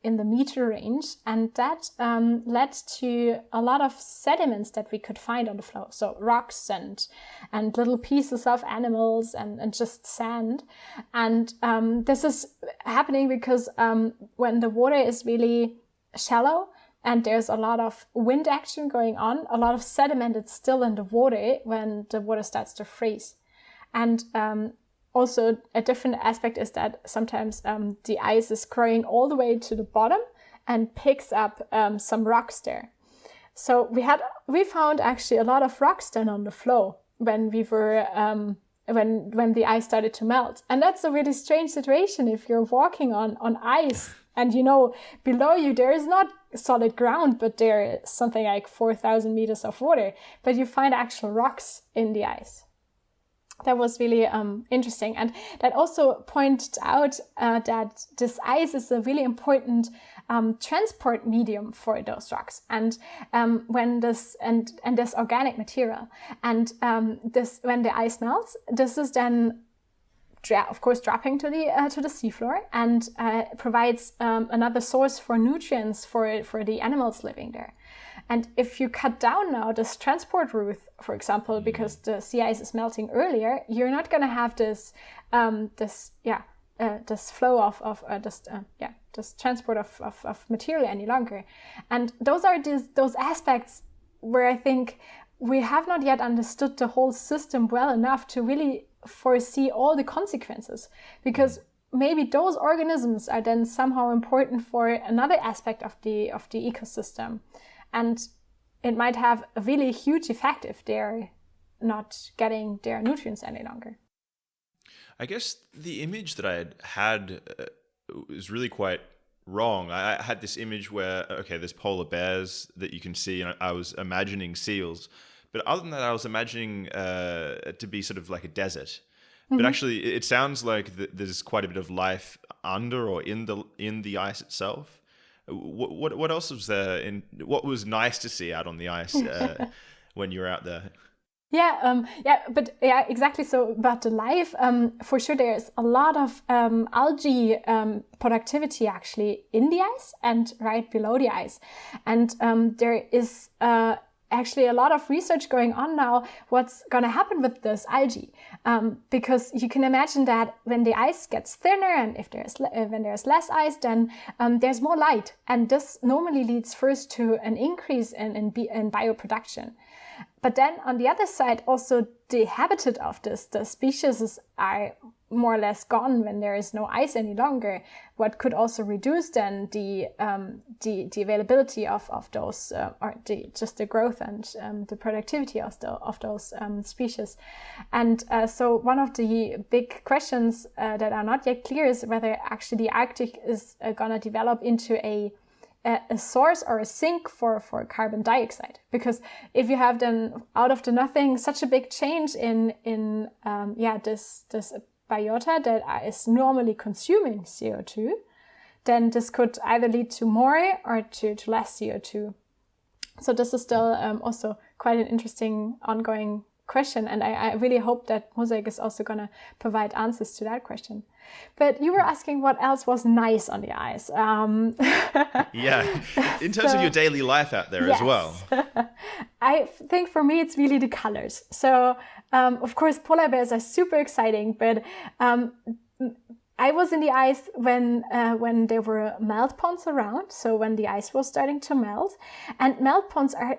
in the meter range, and that led to a lot of sediments that we could find on the floor. So rocks and little pieces of animals and just sand. And this is happening because when the water is really shallow and there's a lot of wind action going on, a lot of sediment is still in the water when the water starts to freeze. And also, a different aspect is that sometimes the ice is growing all the way to the bottom and picks up some rocks there. So we found actually a lot of rocks then on the floe when we were when the ice started to melt. And that's a really strange situation if you're walking on ice and below you there is not solid ground, but there is something like 4,000 meters of water, but you find actual rocks in the ice. That was really interesting. And that also pointed out that this ice is a really important transport medium for those rocks. And when this organic material, and when the ice melts, this is then of course dropping to the seafloor and provides another source for nutrients for the animals living there. And if you cut down now this transport route, for example, because the sea ice is melting earlier, you're not going to have this flow of this transport of material any longer. And those are those aspects where I think we have not yet understood the whole system well enough to really foresee all the consequences, because maybe those organisms are then somehow important for another aspect of the ecosystem, and it might have a really huge effect if they're not getting their nutrients any longer. I guess the image that I had is really quite wrong. I had this image where, okay, there's polar bears that you can see, and I was imagining seals. But other than that, I was imagining it to be sort of like a desert. But actually, it sounds like there's quite a bit of life under or in the ice itself. What else was there? What was nice to see out on the ice when you were out there? Yeah, exactly. So about the life, for sure, there's a lot of algae productivity actually in the ice and right below the ice, and there is actually a lot of research going on now. What's going to happen with this algae? Because you can imagine that when the ice gets thinner and when there's less ice, then there's more light, and this normally leads first to an increase in bioproduction. But then on the other side, also the habitat of the species are more or less gone when there is no ice any longer. What could also reduce then the availability of those just the growth and the productivity of those species. And so one of the big questions that are not yet clear is whether actually the Arctic is going to develop into a source or a sink for carbon dioxide, because if you have then out of the nothing such a big change in this biota that is normally consuming CO2, then this could either lead to more or to less CO2. So this is still also quite an interesting ongoing question, and I really hope that MOSAiC is also going to provide answers to that question. But you were asking what else was nice on the ice. Yeah, in terms of your daily life out there as well. I think for me it's really the colors. So of course polar bears are super exciting, but I was in the ice when there were melt ponds around, so when the ice was starting to melt, and melt ponds are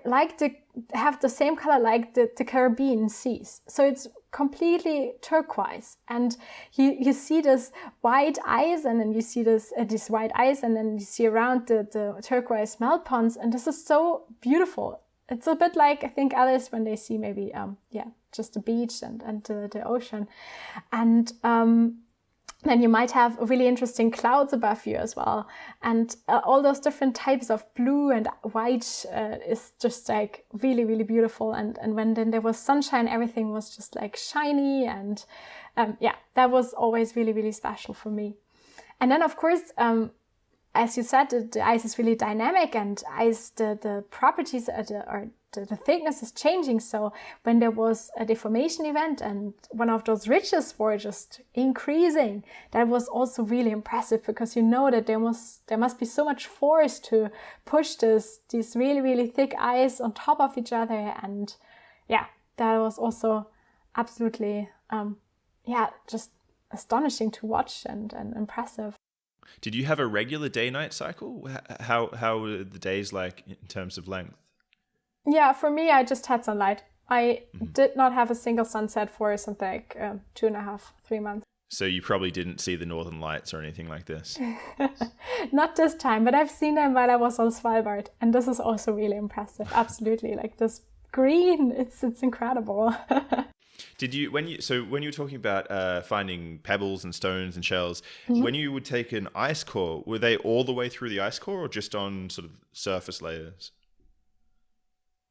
have the same color like the Caribbean seas. So it's completely turquoise, and you see this white ice, and then you see this white ice, and then you see around the turquoise melt ponds, and this is so beautiful. It's a bit like, I think, others when they see maybe just the beach and the ocean, and then you might have really interesting clouds above you as well. And all those different types of blue and white is just like really, really beautiful. And when then there was sunshine, everything was just like shiny. And that was always really, really special for me. And then, of course, as you said, the ice is really dynamic, and ice, the properties the thickness is changing. So when there was a deformation event and one of those ridges were just increasing, that was also really impressive, because you know that there must be so much force to push these really, really thick ice on top of each other. And yeah, that was also absolutely just astonishing to watch and impressive. Did you have a regular day-night cycle? How were the days like in terms of length? Yeah, for me, I just had sunlight. I did not have a single sunset for something like 2.5, 3 months. So you probably didn't see the northern lights or anything like this? Not this time, but I've seen them while I was on Svalbard. And this is also really impressive. Absolutely. Like this green, it's incredible. Did you, when you were talking about finding pebbles and stones and shells, when you would take an ice core, were they all the way through the ice core or just on sort of surface layers?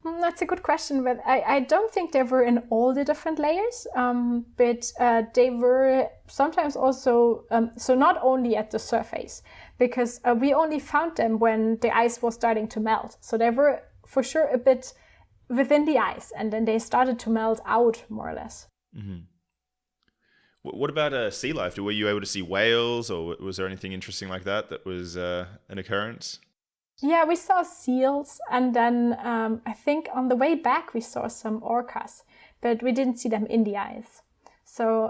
That's a good question, but I don't think they were in all the different layers, but they were sometimes also, so not only at the surface, because we only found them when the ice was starting to melt. So they were for sure a bit within the ice, and then they started to melt out more or less. Mm-hmm. What about sea life? Were you able to see whales, or was there anything interesting like that was an occurrence? Yeah, we saw seals, and then I think on the way back we saw some orcas, but we didn't see them in the ice. So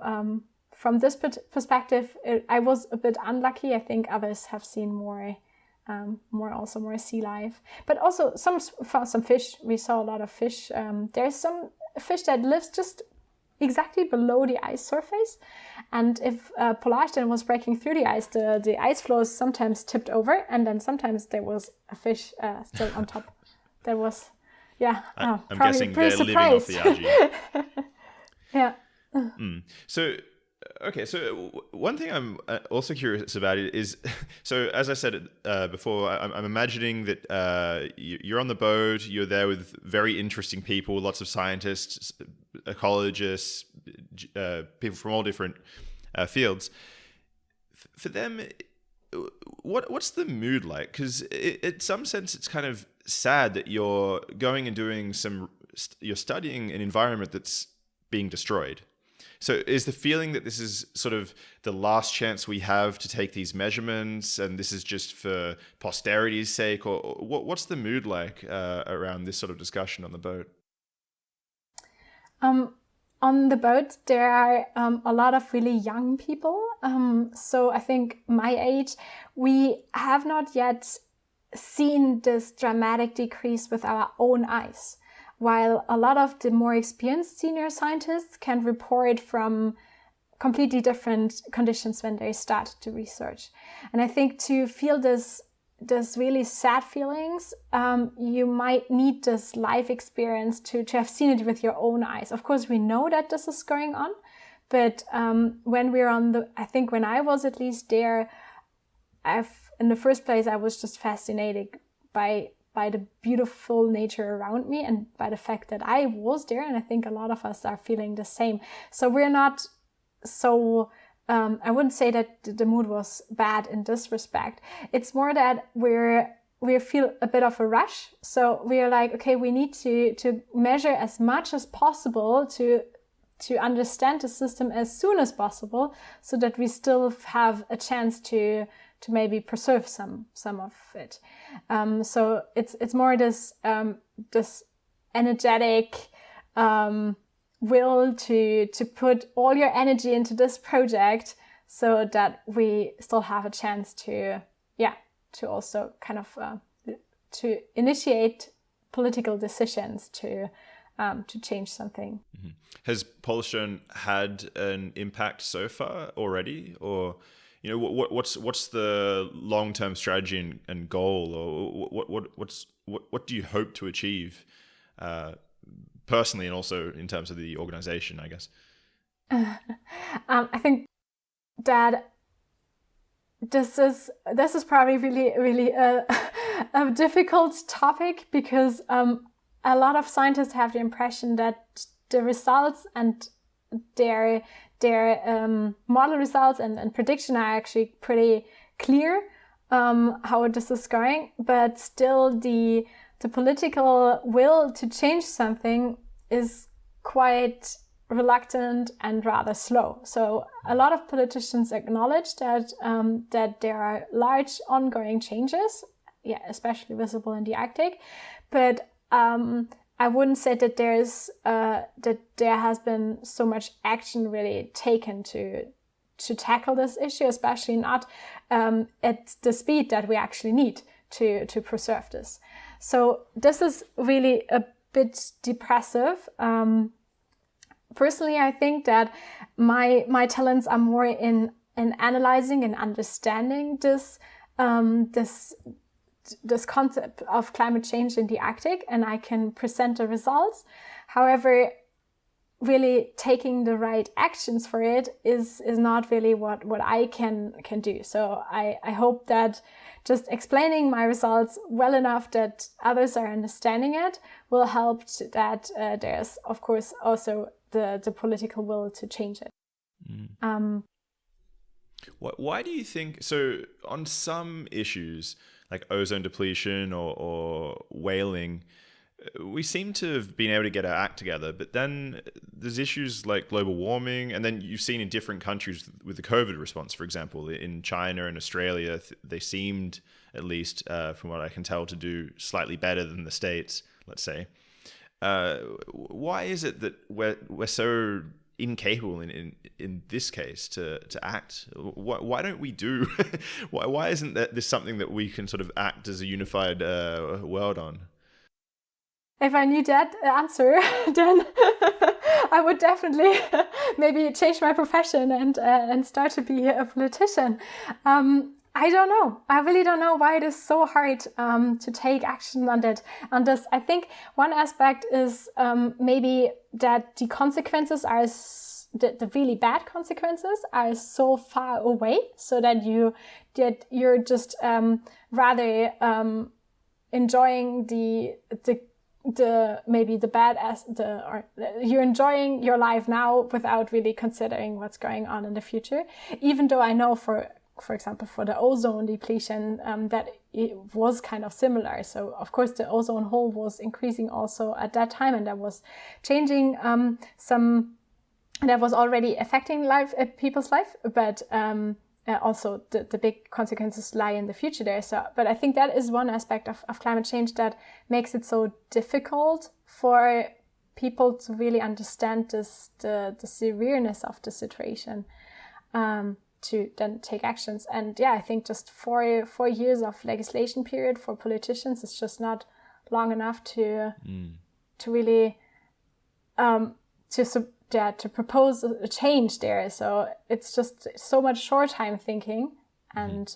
from this perspective, I was a bit unlucky. I think others have seen more sea life, but also some fish. We saw a lot of fish. There's some fish that lives just exactly below the ice surface, and if polar ice was breaking through the ice, the ice floes sometimes tipped over, and then sometimes there was a fish still on top. That was, I'm guessing they're living off the algae. Yeah. So one thing I'm also curious about is, so as I said before, I'm imagining that you're on the boat, you're there with very interesting people, lots of scientists, ecologists, people from all different fields. For them, what's the mood like? Because in some sense, it's kind of sad that you're going and doing you're studying an environment that's being destroyed. So is the feeling that this is sort of the last chance we have to take these measurements, and this is just for posterity's sake, or what's the mood like around this sort of discussion on the boat? On the boat, there are a lot of really young people. So I think my age, we have not yet seen this dramatic decrease with our own eyes, while a lot of the more experienced senior scientists can report from completely different conditions when they start to research. And I think to feel this really sad feelings, you might need this life experience to have seen it with your own eyes. Of course, we know that this is going on, but when we're I think when I was at least there, in the first place, I was just fascinated by the beautiful nature around me and by the fact that I was there. And I think a lot of us are feeling the same. So we're not so, I wouldn't say that the mood was bad in this respect. It's more that we feel a bit of a rush. So we're like, okay, we need to measure as much as possible to understand the system as soon as possible, so that we still have a chance to maybe preserve some of it. So it's more this energetic will to put all your energy into this project, so that we still have a chance to also kind of to initiate political decisions to change something. Mm-hmm. Has Polstone had an impact so far already, or what's the long-term strategy and goal, or what do you hope to achieve personally, and also in terms of the organization, I guess? I think that this is probably really a difficult topic, because a lot of scientists have the impression that the results and their model results and prediction are actually pretty clear how this is going, but still the political will to change something is quite reluctant and rather slow. So a lot of politicians acknowledge that there are large ongoing changes, especially visible in the Arctic, but I wouldn't say that there has been so much action really taken to tackle this issue, especially not at the speed that we actually need to preserve this. So this is really a bit depressive. Personally, I think that my talents are more in analyzing and understanding this concept of climate change in the Arctic, and I can present the results. However, really taking the right actions for it is not really what I can do. So I hope that just explaining my results well enough that others are understanding it will help that there's, of course, also the political will to change it. Mm. Why do you think, so on some issues like ozone depletion or whaling, we seem to have been able to get our act together, but then there's issues like global warming, and then you've seen in different countries with the COVID response, for example, in China and Australia, they seemed, at least from what I can tell, to do slightly better than the States, let's say. Why is it that we're so incapable in this case to act? Why don't we do? why isn't this something that we can sort of act as a unified world on? If I knew that answer, then I would definitely maybe change my profession and start to be a politician. I don't know. I really don't know why it is so hard to take action on that. On this, I think one aspect is maybe that the consequences are the really bad consequences are so far away, so that you're just rather enjoying the maybe the bad or you're enjoying your life now without really considering what's going on in the future. Even though I know for example, for the ozone depletion, that it was kind of similar. So, of course, the ozone hole was increasing also at that time, and that was changing that was already affecting people's life, but also the big consequences lie in the future there. So, but I think that is one aspect of climate change that makes it so difficult for people to really understand the severeness of the situation. To then take actions. And yeah, I think just 4 years of legislation period for politicians is just not long enough to really to propose a change there. So it's just so much short time thinking, and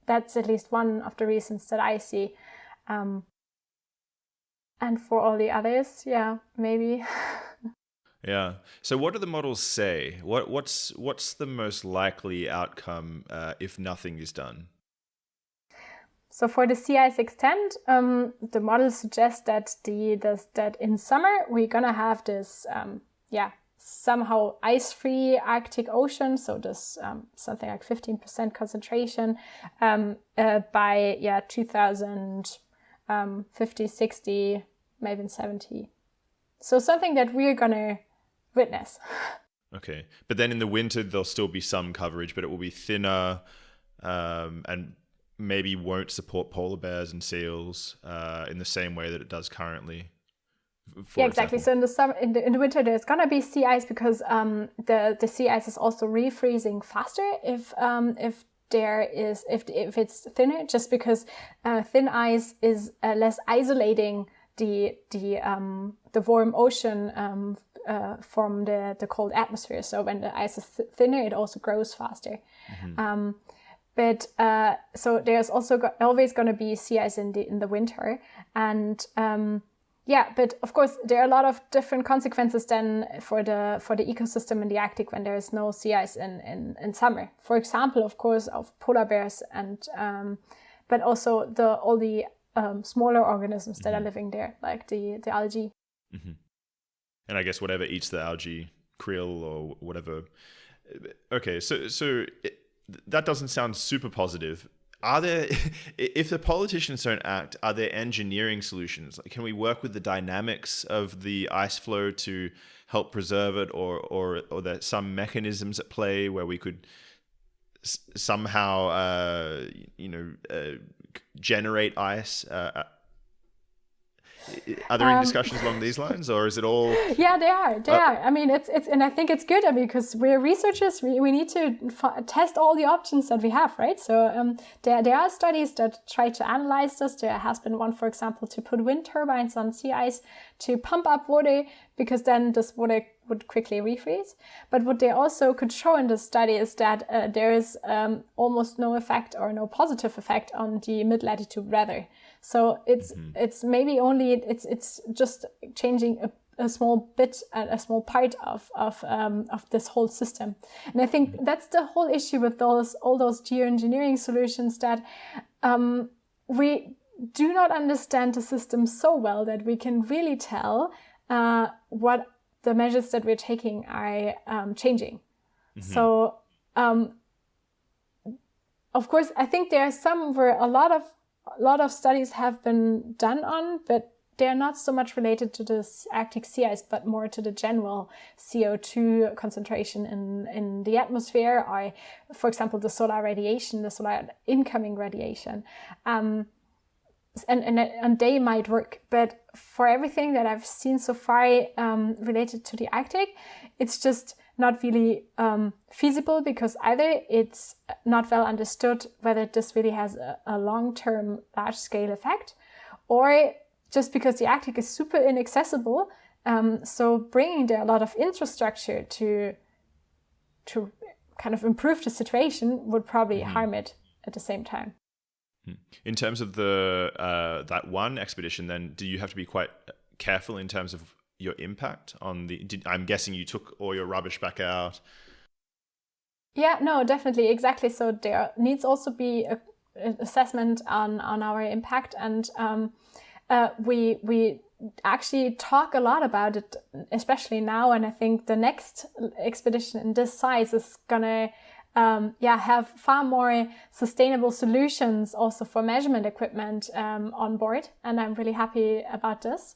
that's at least one of the reasons that I see. And for all the others, yeah, maybe. Yeah. So what do the models say? What's the most likely outcome if nothing is done? So for the sea ice extent, the models suggest that that in summer we're gonna have this somehow ice-free Arctic Ocean. So this something like 15% concentration by 2050, 60, maybe 70. So something that we're gonna witness. Okay, but then in the winter there'll still be some coverage, but it will be thinner, and maybe won't support polar bears and seals in the same way that it does currently. Yeah, exactly. So in the summer, in the winter, there's gonna be sea ice because the sea ice is also refreezing faster if it's thinner, just because thin ice is less isolating the warm ocean from the cold atmosphere. So when the ice is thinner, it also grows faster. But so there's also always going to be sea ice in the winter, and but of course there are a lot of different consequences then for the ecosystem in the Arctic when there is no sea ice in summer. For example, of course, of polar bears and but also all the smaller organisms that are living there, like the algae. And I guess whatever eats the algae, krill or whatever. Okay, so that doesn't sound super positive. Are there, if the politicians don't act, are there engineering solutions? Like, can we work with the dynamics of the ice flow to help preserve it, or there some mechanisms at play where we could somehow, generate ice? Are there any discussions along these lines, or is it all? Yeah, they are. I mean, it's, and I think it's good because we're researchers. We need to test all the options that we have, right? So there are studies that try to analyze this. There has been one, for example, to put wind turbines on sea ice to pump up water, because then this water would quickly refreeze. But what they also could show in this study is that there is almost no effect or no positive effect on the mid-latitude weather. So it's maybe only it's just changing a small bit, a small part of this whole system. And I think that's the whole issue with all those geoengineering solutions, that we do not understand the system so well that we can really tell what the measures that we're taking are changing. So of course, I think there are some where a lot of studies have been done on, but they're not so much related to the Arctic sea ice, but more to the general CO2 concentration in the atmosphere, or, for example, the solar radiation, the solar incoming radiation. and they might work. But for everything that I've seen so far related to the Arctic, it's just not really feasible, because either it's not well understood whether this really has a long-term large-scale effect, or just because the Arctic is super inaccessible, so bringing there a lot of infrastructure to kind of improve the situation would probably harm it at the same time. In terms of the that one expedition, then, do you have to be quite careful in terms of your impact on the? I'm guessing you took all your rubbish back out. Yeah, no, definitely, exactly. So there needs also be an assessment on our impact, and we actually talk a lot about it, especially now. And I think the next expedition in this size is gonna have far more sustainable solutions also for measurement equipment on board, and I'm really happy about this.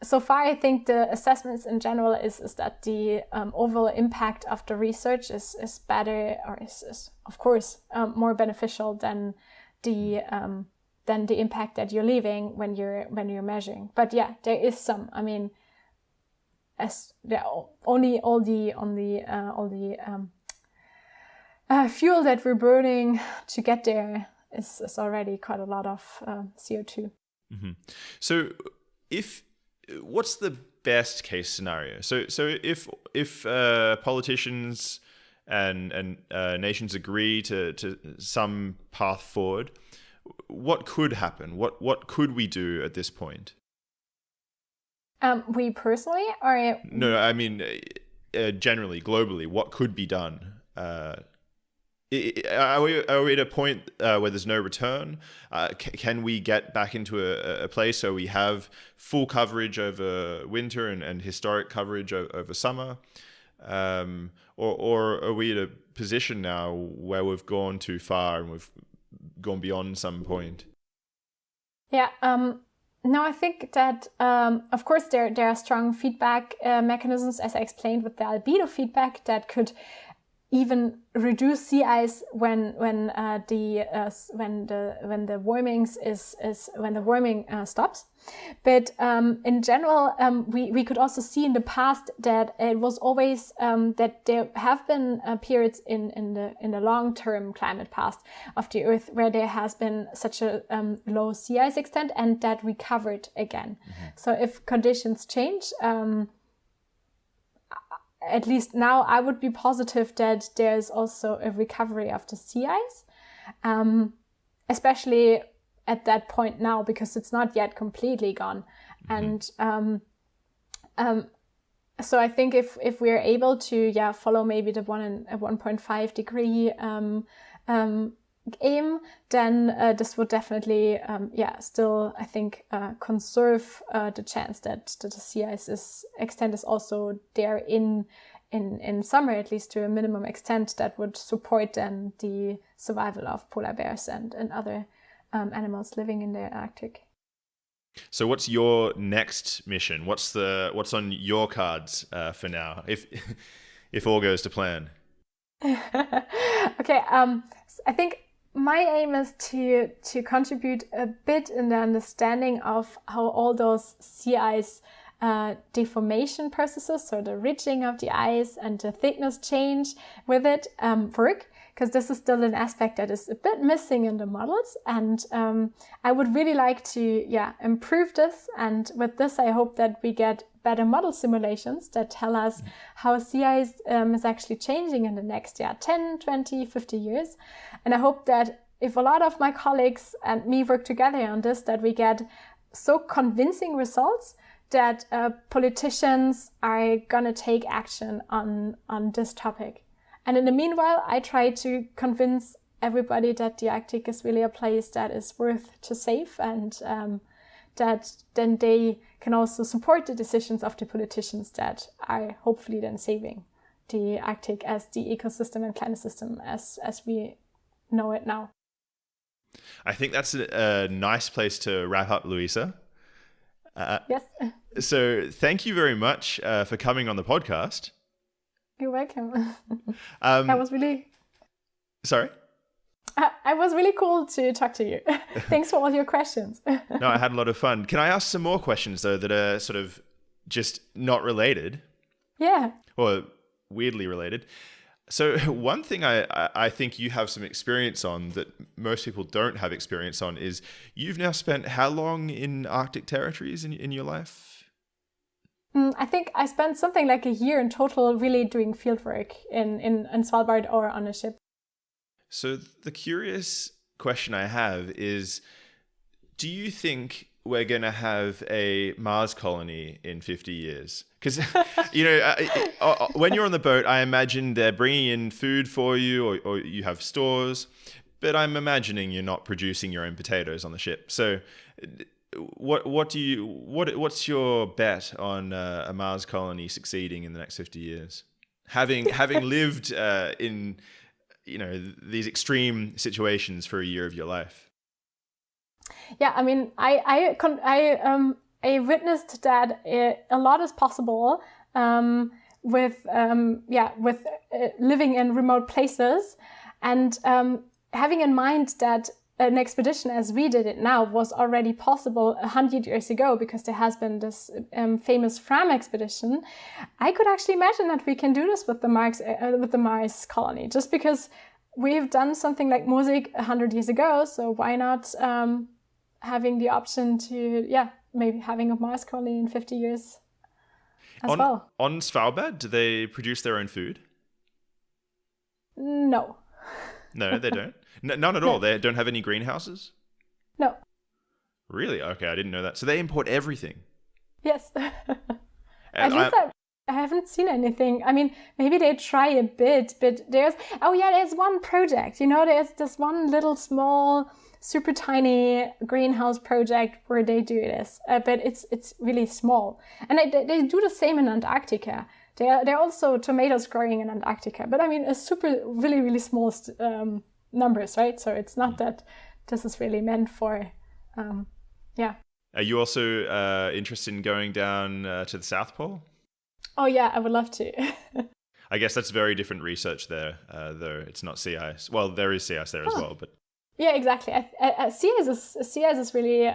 So far, I think the assessments in general is that the overall impact of the research is better, or is of course more beneficial than the impact that you're leaving when you're measuring. But yeah, there is some. I mean, as there only all the fuel that we're burning to get there is already quite a lot of CO2. Mm-hmm. So, what's the best case scenario? So if politicians and nations agree to some path forward, what could happen? What could we do at this point? We personally, or no, I mean generally, globally, what could be done? Are we at a point where there's no return? Can we get back into a place so we have full coverage over winter and historic coverage over summer? Or are we at a position now where we've gone too far and we've gone beyond some point? Yeah. No, I think that, of course, there are strong feedback mechanisms, as I explained, with the albedo feedback, that could even reduce sea ice when the warming stops. But in general, we could also see in the past that it was always that there have been periods in the long-term climate past of the Earth where there has been such a low sea ice extent, and that recovered again. Mm-hmm. So if conditions change, at least now, I would be positive that there's also a recovery of the sea ice, especially at that point now, because it's not yet completely gone. Mm-hmm. And so I think if we're able to follow maybe the 1.5 degree aim, then this would definitely still, I think, conserve the chance that the sea ice extent is also there in summer, at least to a minimum extent, that would support then the survival of polar bears and other animals living in the Arctic. So what's your next mission? What's on your cards for now, if all goes to plan? Okay, I think my aim is to contribute a bit in the understanding of how all those sea ice deformation processes, so the ridging of the ice and the thickness change with it, work, because this is still an aspect that is a bit missing in the models. And I would really like to improve this. And with this, I hope that we get better model simulations that tell us how sea ice is actually changing in the next 10, 20, 50 years. And I hope that if a lot of my colleagues and me work together on this, that we get so convincing results that politicians are going to take action on this topic. And in the meanwhile, I try to convince everybody that the Arctic is really a place that is worth to save, and that then they can also support the decisions of the politicians that are hopefully then saving the Arctic as the ecosystem and climate system as we know it now. I think that's a nice place to wrap up, Luisa. Yes. So thank you very much for coming on the podcast. You're welcome. That was really... Sorry? I was really cool to talk to you. Thanks for all your questions. No, I had a lot of fun. Can I ask some more questions, though, that are sort of just not related? Yeah. Or weirdly related. So one thing I think you have some experience on that most people don't have experience on is you've now spent how long in Arctic territories in your life? I think I spent something like a year in total really doing field work in Svalbard or on a ship. So the curious question I have is, do you think we're going to have a Mars colony in 50 years? Because, when you're on the boat, I imagine they're bringing in food for you or you have stores, but I'm imagining you're not producing your own potatoes on the ship. So what's your bet on a Mars colony succeeding in the next 50 years? Having lived in these extreme situations for a year of your life. Yeah, I mean, I witnessed that a lot is possible with living in remote places, and having in mind that an expedition as we did it now was already possible 100 years ago because there has been this famous Fram expedition. I could actually imagine that we can do this with the Mars colony, just because we've done something like MOSAiC 100 years ago. So why not having the option to, maybe having a Mars colony in 50 years as well. On Svalbard, do they produce their own food? No. No, they don't? None at all? They don't have any greenhouses? No. Really? Okay, I didn't know that. So they import everything? Yes. At least I haven't seen anything. I mean, maybe they try a bit, but there's one project. There's this one little small, super tiny greenhouse project where they do this, but it's really small. And they do the same in Antarctica. There are also tomatoes growing in Antarctica, but I mean, a super, really, really small numbers, right? So it's not that this is really meant for, Are you also interested in going down to the South Pole? Oh yeah, I would love to. I guess that's very different research there, though it's not sea ice. Well, there is sea ice there as well, but yeah, exactly. Sea ice is really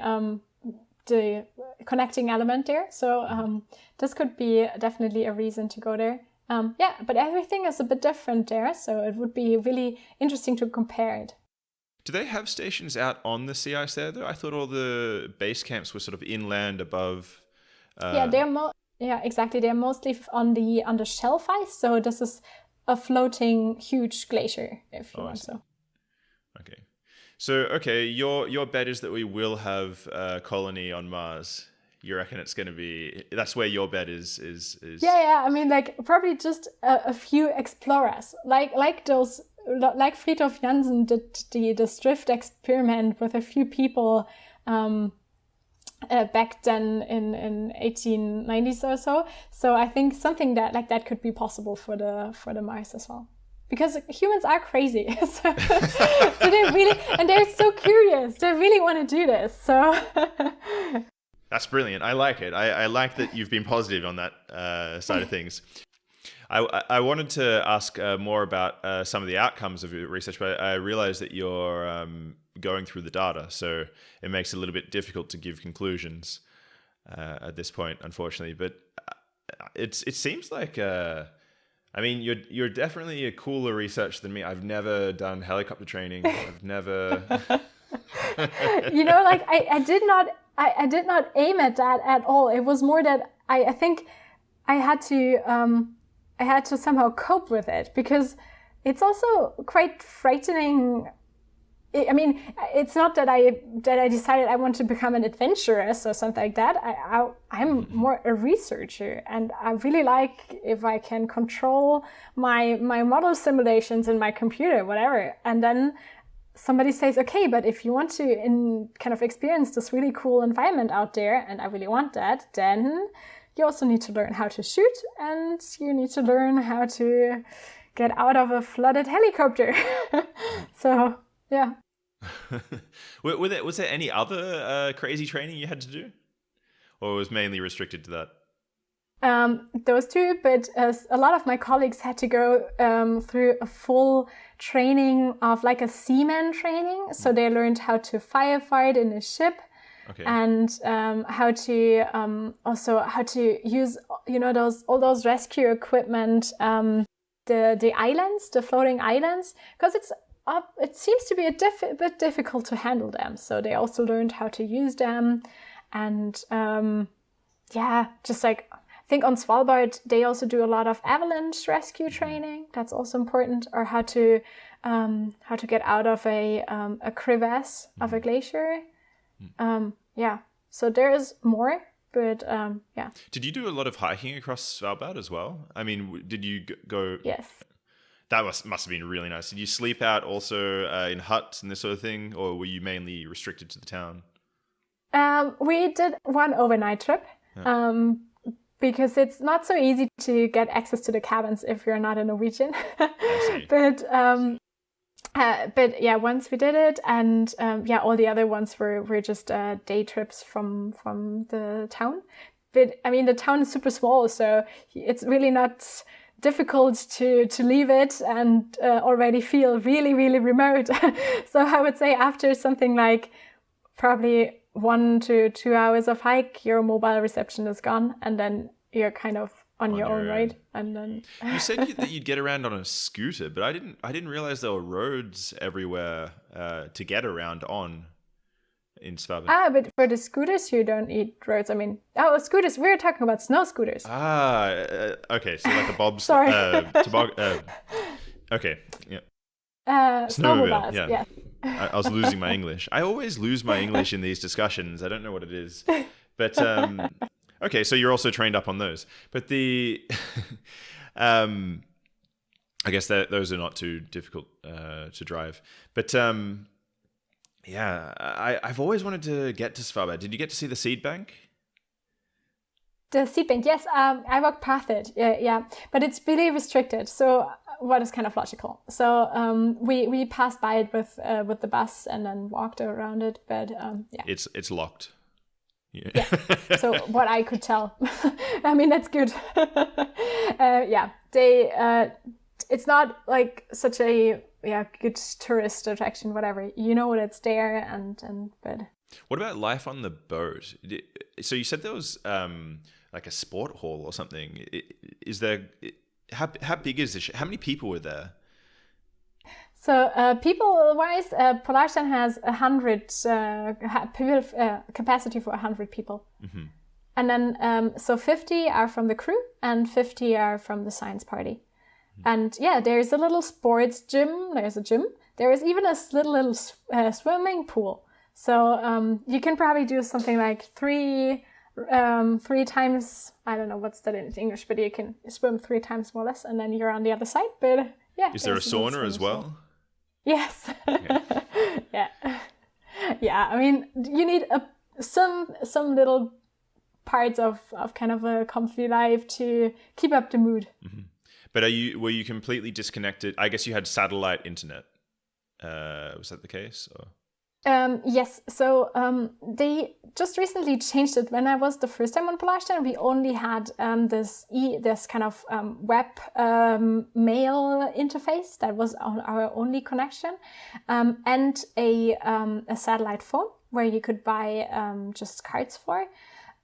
the connecting element there. So this could be definitely a reason to go there. But everything is a bit different there, so it would be really interesting to compare it. Do they have stations out on the sea ice there, though? I thought all the base camps were sort of inland above. Exactly. They're mostly on the shelf ice, so this is a floating huge glacier, if you want so. Okay. So, your bet is that we will have a colony on Mars. You reckon it's going to be... That's where your bet is. Yeah. I mean, like, probably just a few explorers. Like those... Like Fridtjof Nansen did the drift experiment with a few people back then in 1890s or so. So I think something that could be possible for the Mars as well. Because humans are crazy. so they really... And they're so curious. They really want to do this. So... That's brilliant. I like it. I like that you've been positive on that side of things. I wanted to ask more about some of the outcomes of your research, but I realized that you're going through the data, so it makes it a little bit difficult to give conclusions at this point, unfortunately. But it seems like, you're definitely a cooler researcher than me. I've never done helicopter training. I've never... I did not aim at that at all. It was more that I think I had to somehow cope with it, because it's also quite frightening. I mean, it's not that I decided I want to become an adventurous or something like that. I'm more a researcher, and I really like if I can control my model simulations in my computer, whatever, and then somebody says, okay, but if you want to kind of experience this really cool environment out there, and I really want that, then you also need to learn how to shoot, and you need to learn how to get out of a flooded helicopter. So, yeah. Was there any other crazy training you had to do? Or was mainly restricted to that? Those two, but a lot of my colleagues had to go through a full training of like a seaman training. So they learned how to firefight in a ship. Okay. And how to use all those rescue equipment, the islands, the floating islands, because it seems to be a bit difficult to handle them. So they also learned how to use them, and just like I think on Svalbard they also do a lot of avalanche rescue training. That's also important, or how to get out of a crevasse of a glacier. So there is more, but Did you do a lot of hiking across Svalbard as well? I mean, did you go? Yes. That must have been really nice. Did you sleep out also in huts and this sort of thing, or were you mainly restricted to the town? We did one overnight trip, because it's not so easy to get access to the cabins if you're not a Norwegian. But yeah, once we did it, and all the other ones were just day trips from the town. But I mean, the town is super small, so it's really not difficult to leave it and already feel really, really remote. So I would say after something like probably 1 to 2 hours of hike, your mobile reception is gone, and then you're kind of on your own, right? And then you said that you'd get around on a scooter, but I didn't realize there were roads everywhere to get around on in Svalbard. But for the scooters, you don't need roads. I mean, scooters. We're talking about snow scooters. Okay. So like a bob's. Sorry. Okay. Yeah. Snowmobiles. Yeah. I was losing my English. I always lose my English in these discussions. I don't know what it is, but. Okay, so you're also trained up on those, but I guess that those are not too difficult to drive. But I've always wanted to get to Svalbard. Did you get to see the seed bank? The seed bank, yes. I walked past it, yeah, but it's really restricted. So what is kind of logical? So we passed by it with the bus and then walked around it, but it's locked. Yeah. So what I could tell, I mean, that's good. It's not like such a good tourist attraction, whatever. You know what, it's there, and but. What about life on the boat? So you said there was like a sport hall or something. Is there? How big is this? How many people were there? So people-wise, Polarstern has 100 capacity for 100 people. Mm-hmm. And then, so 50 are from the crew and 50 are from the science party. Mm-hmm. And there's a little sports gym. There's a gym. There is even a little swimming pool. So you can probably do something like three times, I don't know what's that in English, but you can swim 3 times more or less, and then you're on the other side. But is there a sauna as well? Yes. Okay. Yeah. I mean, you need some little parts of kind of a comfy life to keep up the mood. Mm-hmm. But were you completely disconnected? I guess you had satellite internet. Was that the case? Or? Yes. So they just recently changed it. When I was the first time on Polarstern, we only had this kind of web mail interface that was our only connection, and a satellite phone where you could buy just cards for.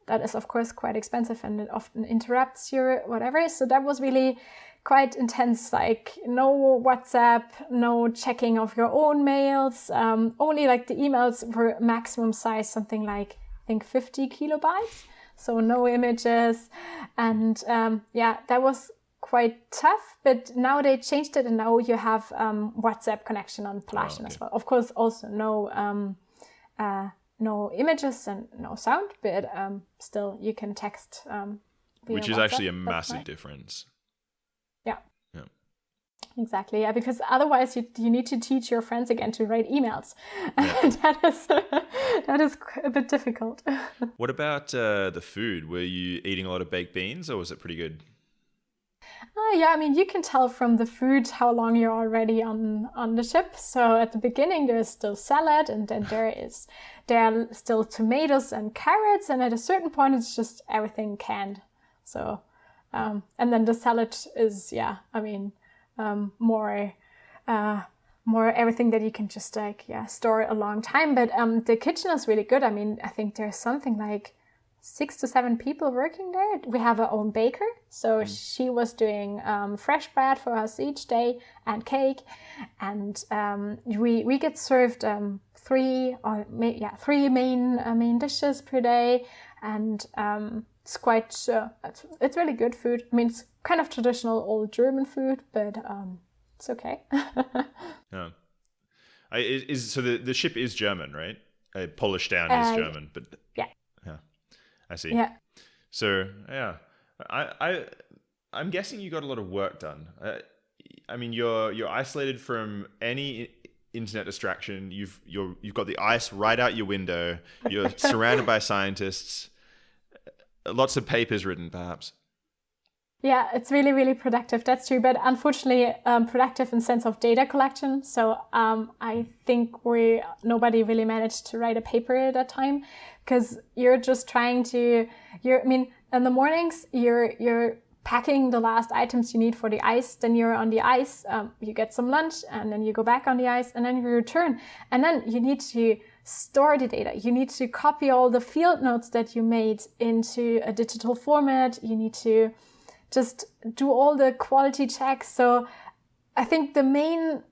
That is, of course, quite expensive, and it often interrupts your whatever. So that was really quite intense, like no WhatsApp, no checking of your own mails, only like the emails were maximum size, something like, I think 50 kilobytes. So no images. And that was quite tough, but now they changed it and now you have WhatsApp connection on Polarstern as well. Of course, also no images and no sound, but still you can text via which is WhatsApp. Actually a massive difference. Yeah. Exactly. Yeah, because otherwise you need to teach your friends again to write emails. Yeah. that is a bit difficult. What about the food? Were you eating a lot of baked beans, or was it pretty good? Yeah, I mean, you can tell from the food how long you're already on the ship. So at the beginning, there's still salad, and then there are still tomatoes and carrots, and at a certain point, it's just everything canned. So, and then the salad is, more everything that you can just store a long time. But the kitchen is really good. I mean, I think there's something like 6 to 7 people working there. We have our own baker, so she was doing fresh bread for us each day and cake, and we get served 3 main dishes per day, and it's quite it's really good food. I mean, it's kind of traditional old German food, but it's okay. Yeah. So the ship is German, right? Polish down is German, but yeah. I see. Yeah. So yeah, I'm guessing you got a lot of work done. I mean, you're isolated from any internet distraction. You've got the ice right out your window. You're surrounded by scientists. Lots of papers written, perhaps. Yeah, it's really, really productive. That's true. But unfortunately, productive in sense of data collection. So I think nobody really managed to write a paper at that time, because you're just trying to, in the mornings, you're packing the last items you need for the ice. Then you're on the ice, you get some lunch, and then you go back on the ice, and then you return. And then you need to store the data. You need to copy all the field notes that you made into a digital format. You need to just do all the quality checks. So I think the main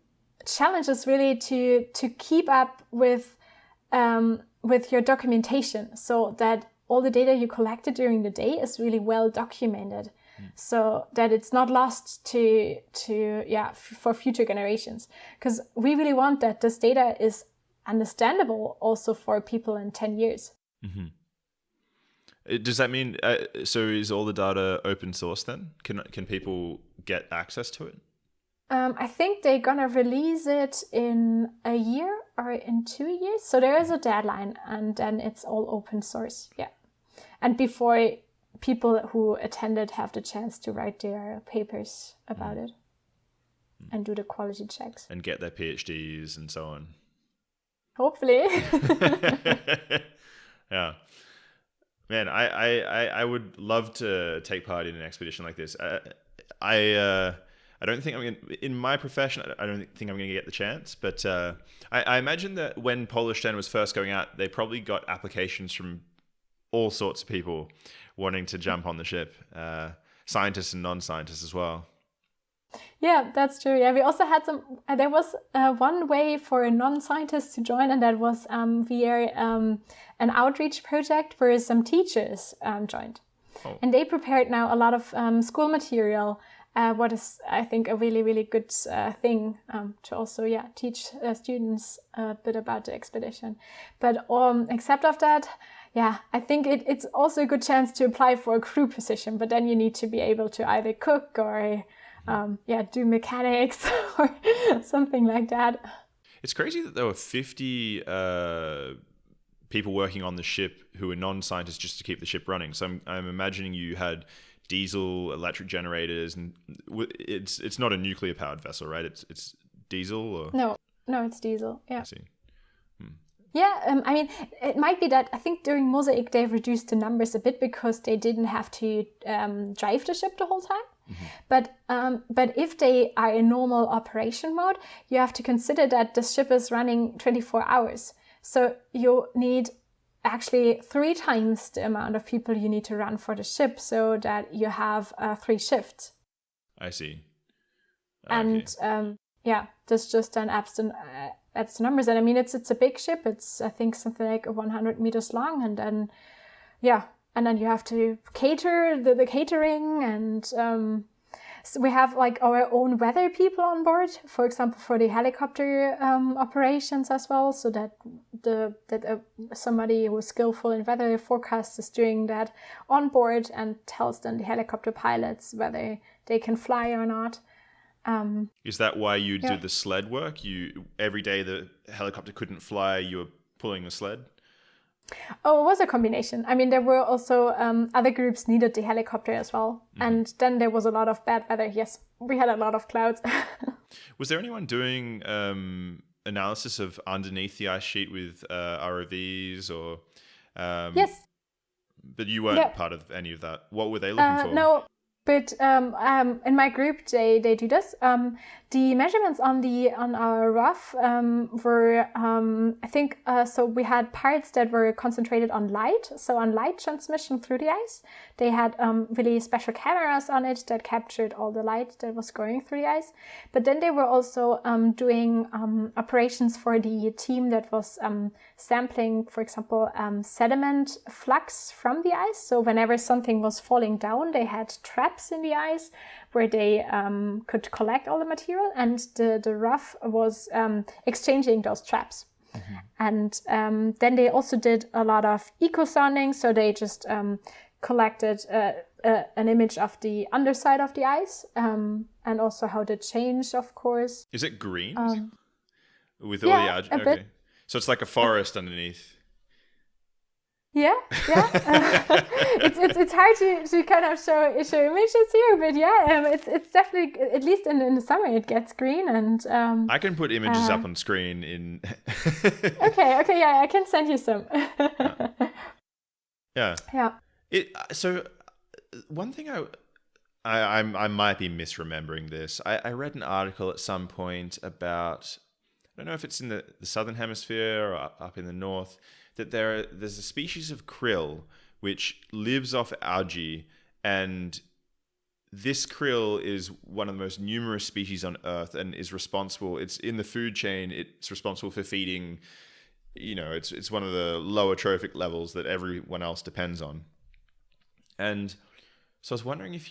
challenge is really to keep up with your documentation, so that all the data you collected during the day is really well documented, so that it's not lost for future generations. Because we really want that this data is understandable also for people in 10 years. Mm-hmm. Does that mean, so is all the data open source then? Can people get access to it? I think they're going to release it in a year or in 2 years. So there is a deadline, and then it's all open source. Yeah. And before people who attended have the chance to write their papers about it and do the quality checks. And get their PhDs and so on. Hopefully. Yeah. Man, I would love to take part in an expedition like this. I don't think I'm going to, in my profession, I don't think I'm going to get the chance. But I imagine that when Polish 10 was first going out, they probably got applications from all sorts of people wanting to jump on the ship, scientists and non-scientists as well. Yeah, that's true. Yeah, we also had there was one way for a non-scientist to join, and that was via an outreach project where some teachers joined. Oh. And they prepared now a lot of school material, what is, I think, a really, really good thing to also, teach students a bit about the expedition. But except of that, I think it's also a good chance to apply for a crew position, but then you need to be able to either cook or do mechanics or something like that. It's crazy that there were 50 people working on the ship who were non-scientists just to keep the ship running. So I'm imagining you had diesel, electric generators, and it's not a nuclear powered vessel, right? It's diesel or no, it's diesel. Yeah. I see. Yeah, I mean, it might be that I think during MOSAiC they reduced the numbers a bit because they didn't have to drive the ship the whole time. Mm-hmm. But if they are in normal operation mode, you have to consider that the ship is running 24 hours. So you need actually 3 times the amount of people you need to run for the ship, so that you have 3 shifts. I see. And this just then adds the numbers. And I mean, it's a big ship. It's, I think, something like 100 meters long. And then, and then you have to cater the catering. And so we have like our own weather people on board, for example, for the helicopter operations as well. So that somebody who is skillful in weather forecasts is doing that on board and tells then the helicopter pilots whether they can fly or not. Is that why you did the sled work? Every day the helicopter couldn't fly, you were pulling the sled? Oh, it was a combination. I mean, there were also other groups needed the helicopter as well. Mm-hmm. And then there was a lot of bad weather. Yes, we had a lot of clouds. Was there anyone doing analysis of underneath the ice sheet with ROVs or? Yes. But you weren't part of any of that. What were they looking for? No, but in my group they do this. The measurements on our rough were I think so we had parts that were concentrated on light, so on light transmission through the ice. They had really special cameras on it that captured all the light that was going through the ice. But then they were also doing operations for the team that was sampling, for example, sediment flux from the ice. So whenever something was falling down, they had traps in the ice where they could collect all the material, and the rough was exchanging those traps. And then they also did a lot of eco-sounding, so they just collected an image of the underside of the ice, and also how they changed, of course. Is it green? With all the algae? Okay. Bit. So it's like a forest underneath. Yeah. It's hard to kind of show images here, but it's definitely, at least in the summer, it gets green. And I can put images up on screen in. Okay, yeah, I can send you some. Yeah. So one thing I might be misremembering this. I read an article at some point about, I don't know if it's in the southern hemisphere or up in the north, that there's a species of krill which lives off algae, and this krill is one of the most numerous species on Earth and is responsible. It's in the food chain. It's responsible for feeding. It's one of the lower trophic levels that everyone else depends on. And so I was wondering if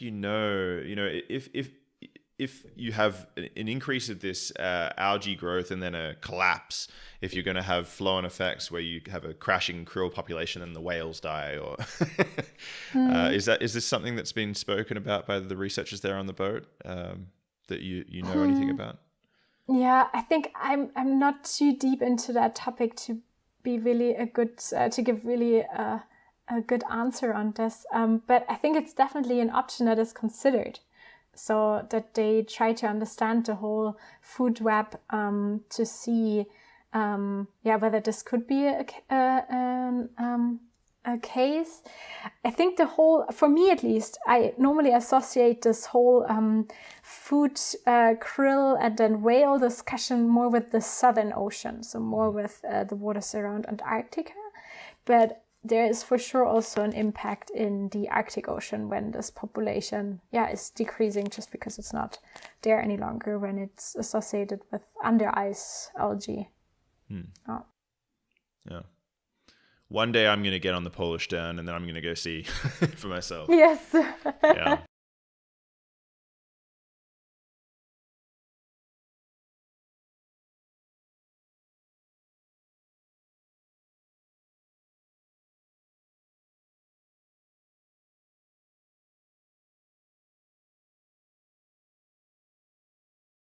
if you have an increase of this algae growth and then a collapse, if you're going to have flow-on effects where you have a crashing krill population and the whales die, or is this something that's been spoken about by the researchers there on the boat that you know anything about? Yeah, I think I'm not too deep into that topic to be really to give really a good answer on this. But I think it's definitely an option that is considered, so that they try to understand the whole food web to see whether this could be a case. I think for me at least, I normally associate this whole food, krill and then whale discussion more with the Southern Ocean, so more with the waters around Antarctica. But there is for sure also an impact in the Arctic Ocean when this population is decreasing, just because it's not there any longer when it's associated with under ice algae. Yeah. One day I'm going to get on the Polish Stern and then I'm going to go see for myself. Yes. Yeah.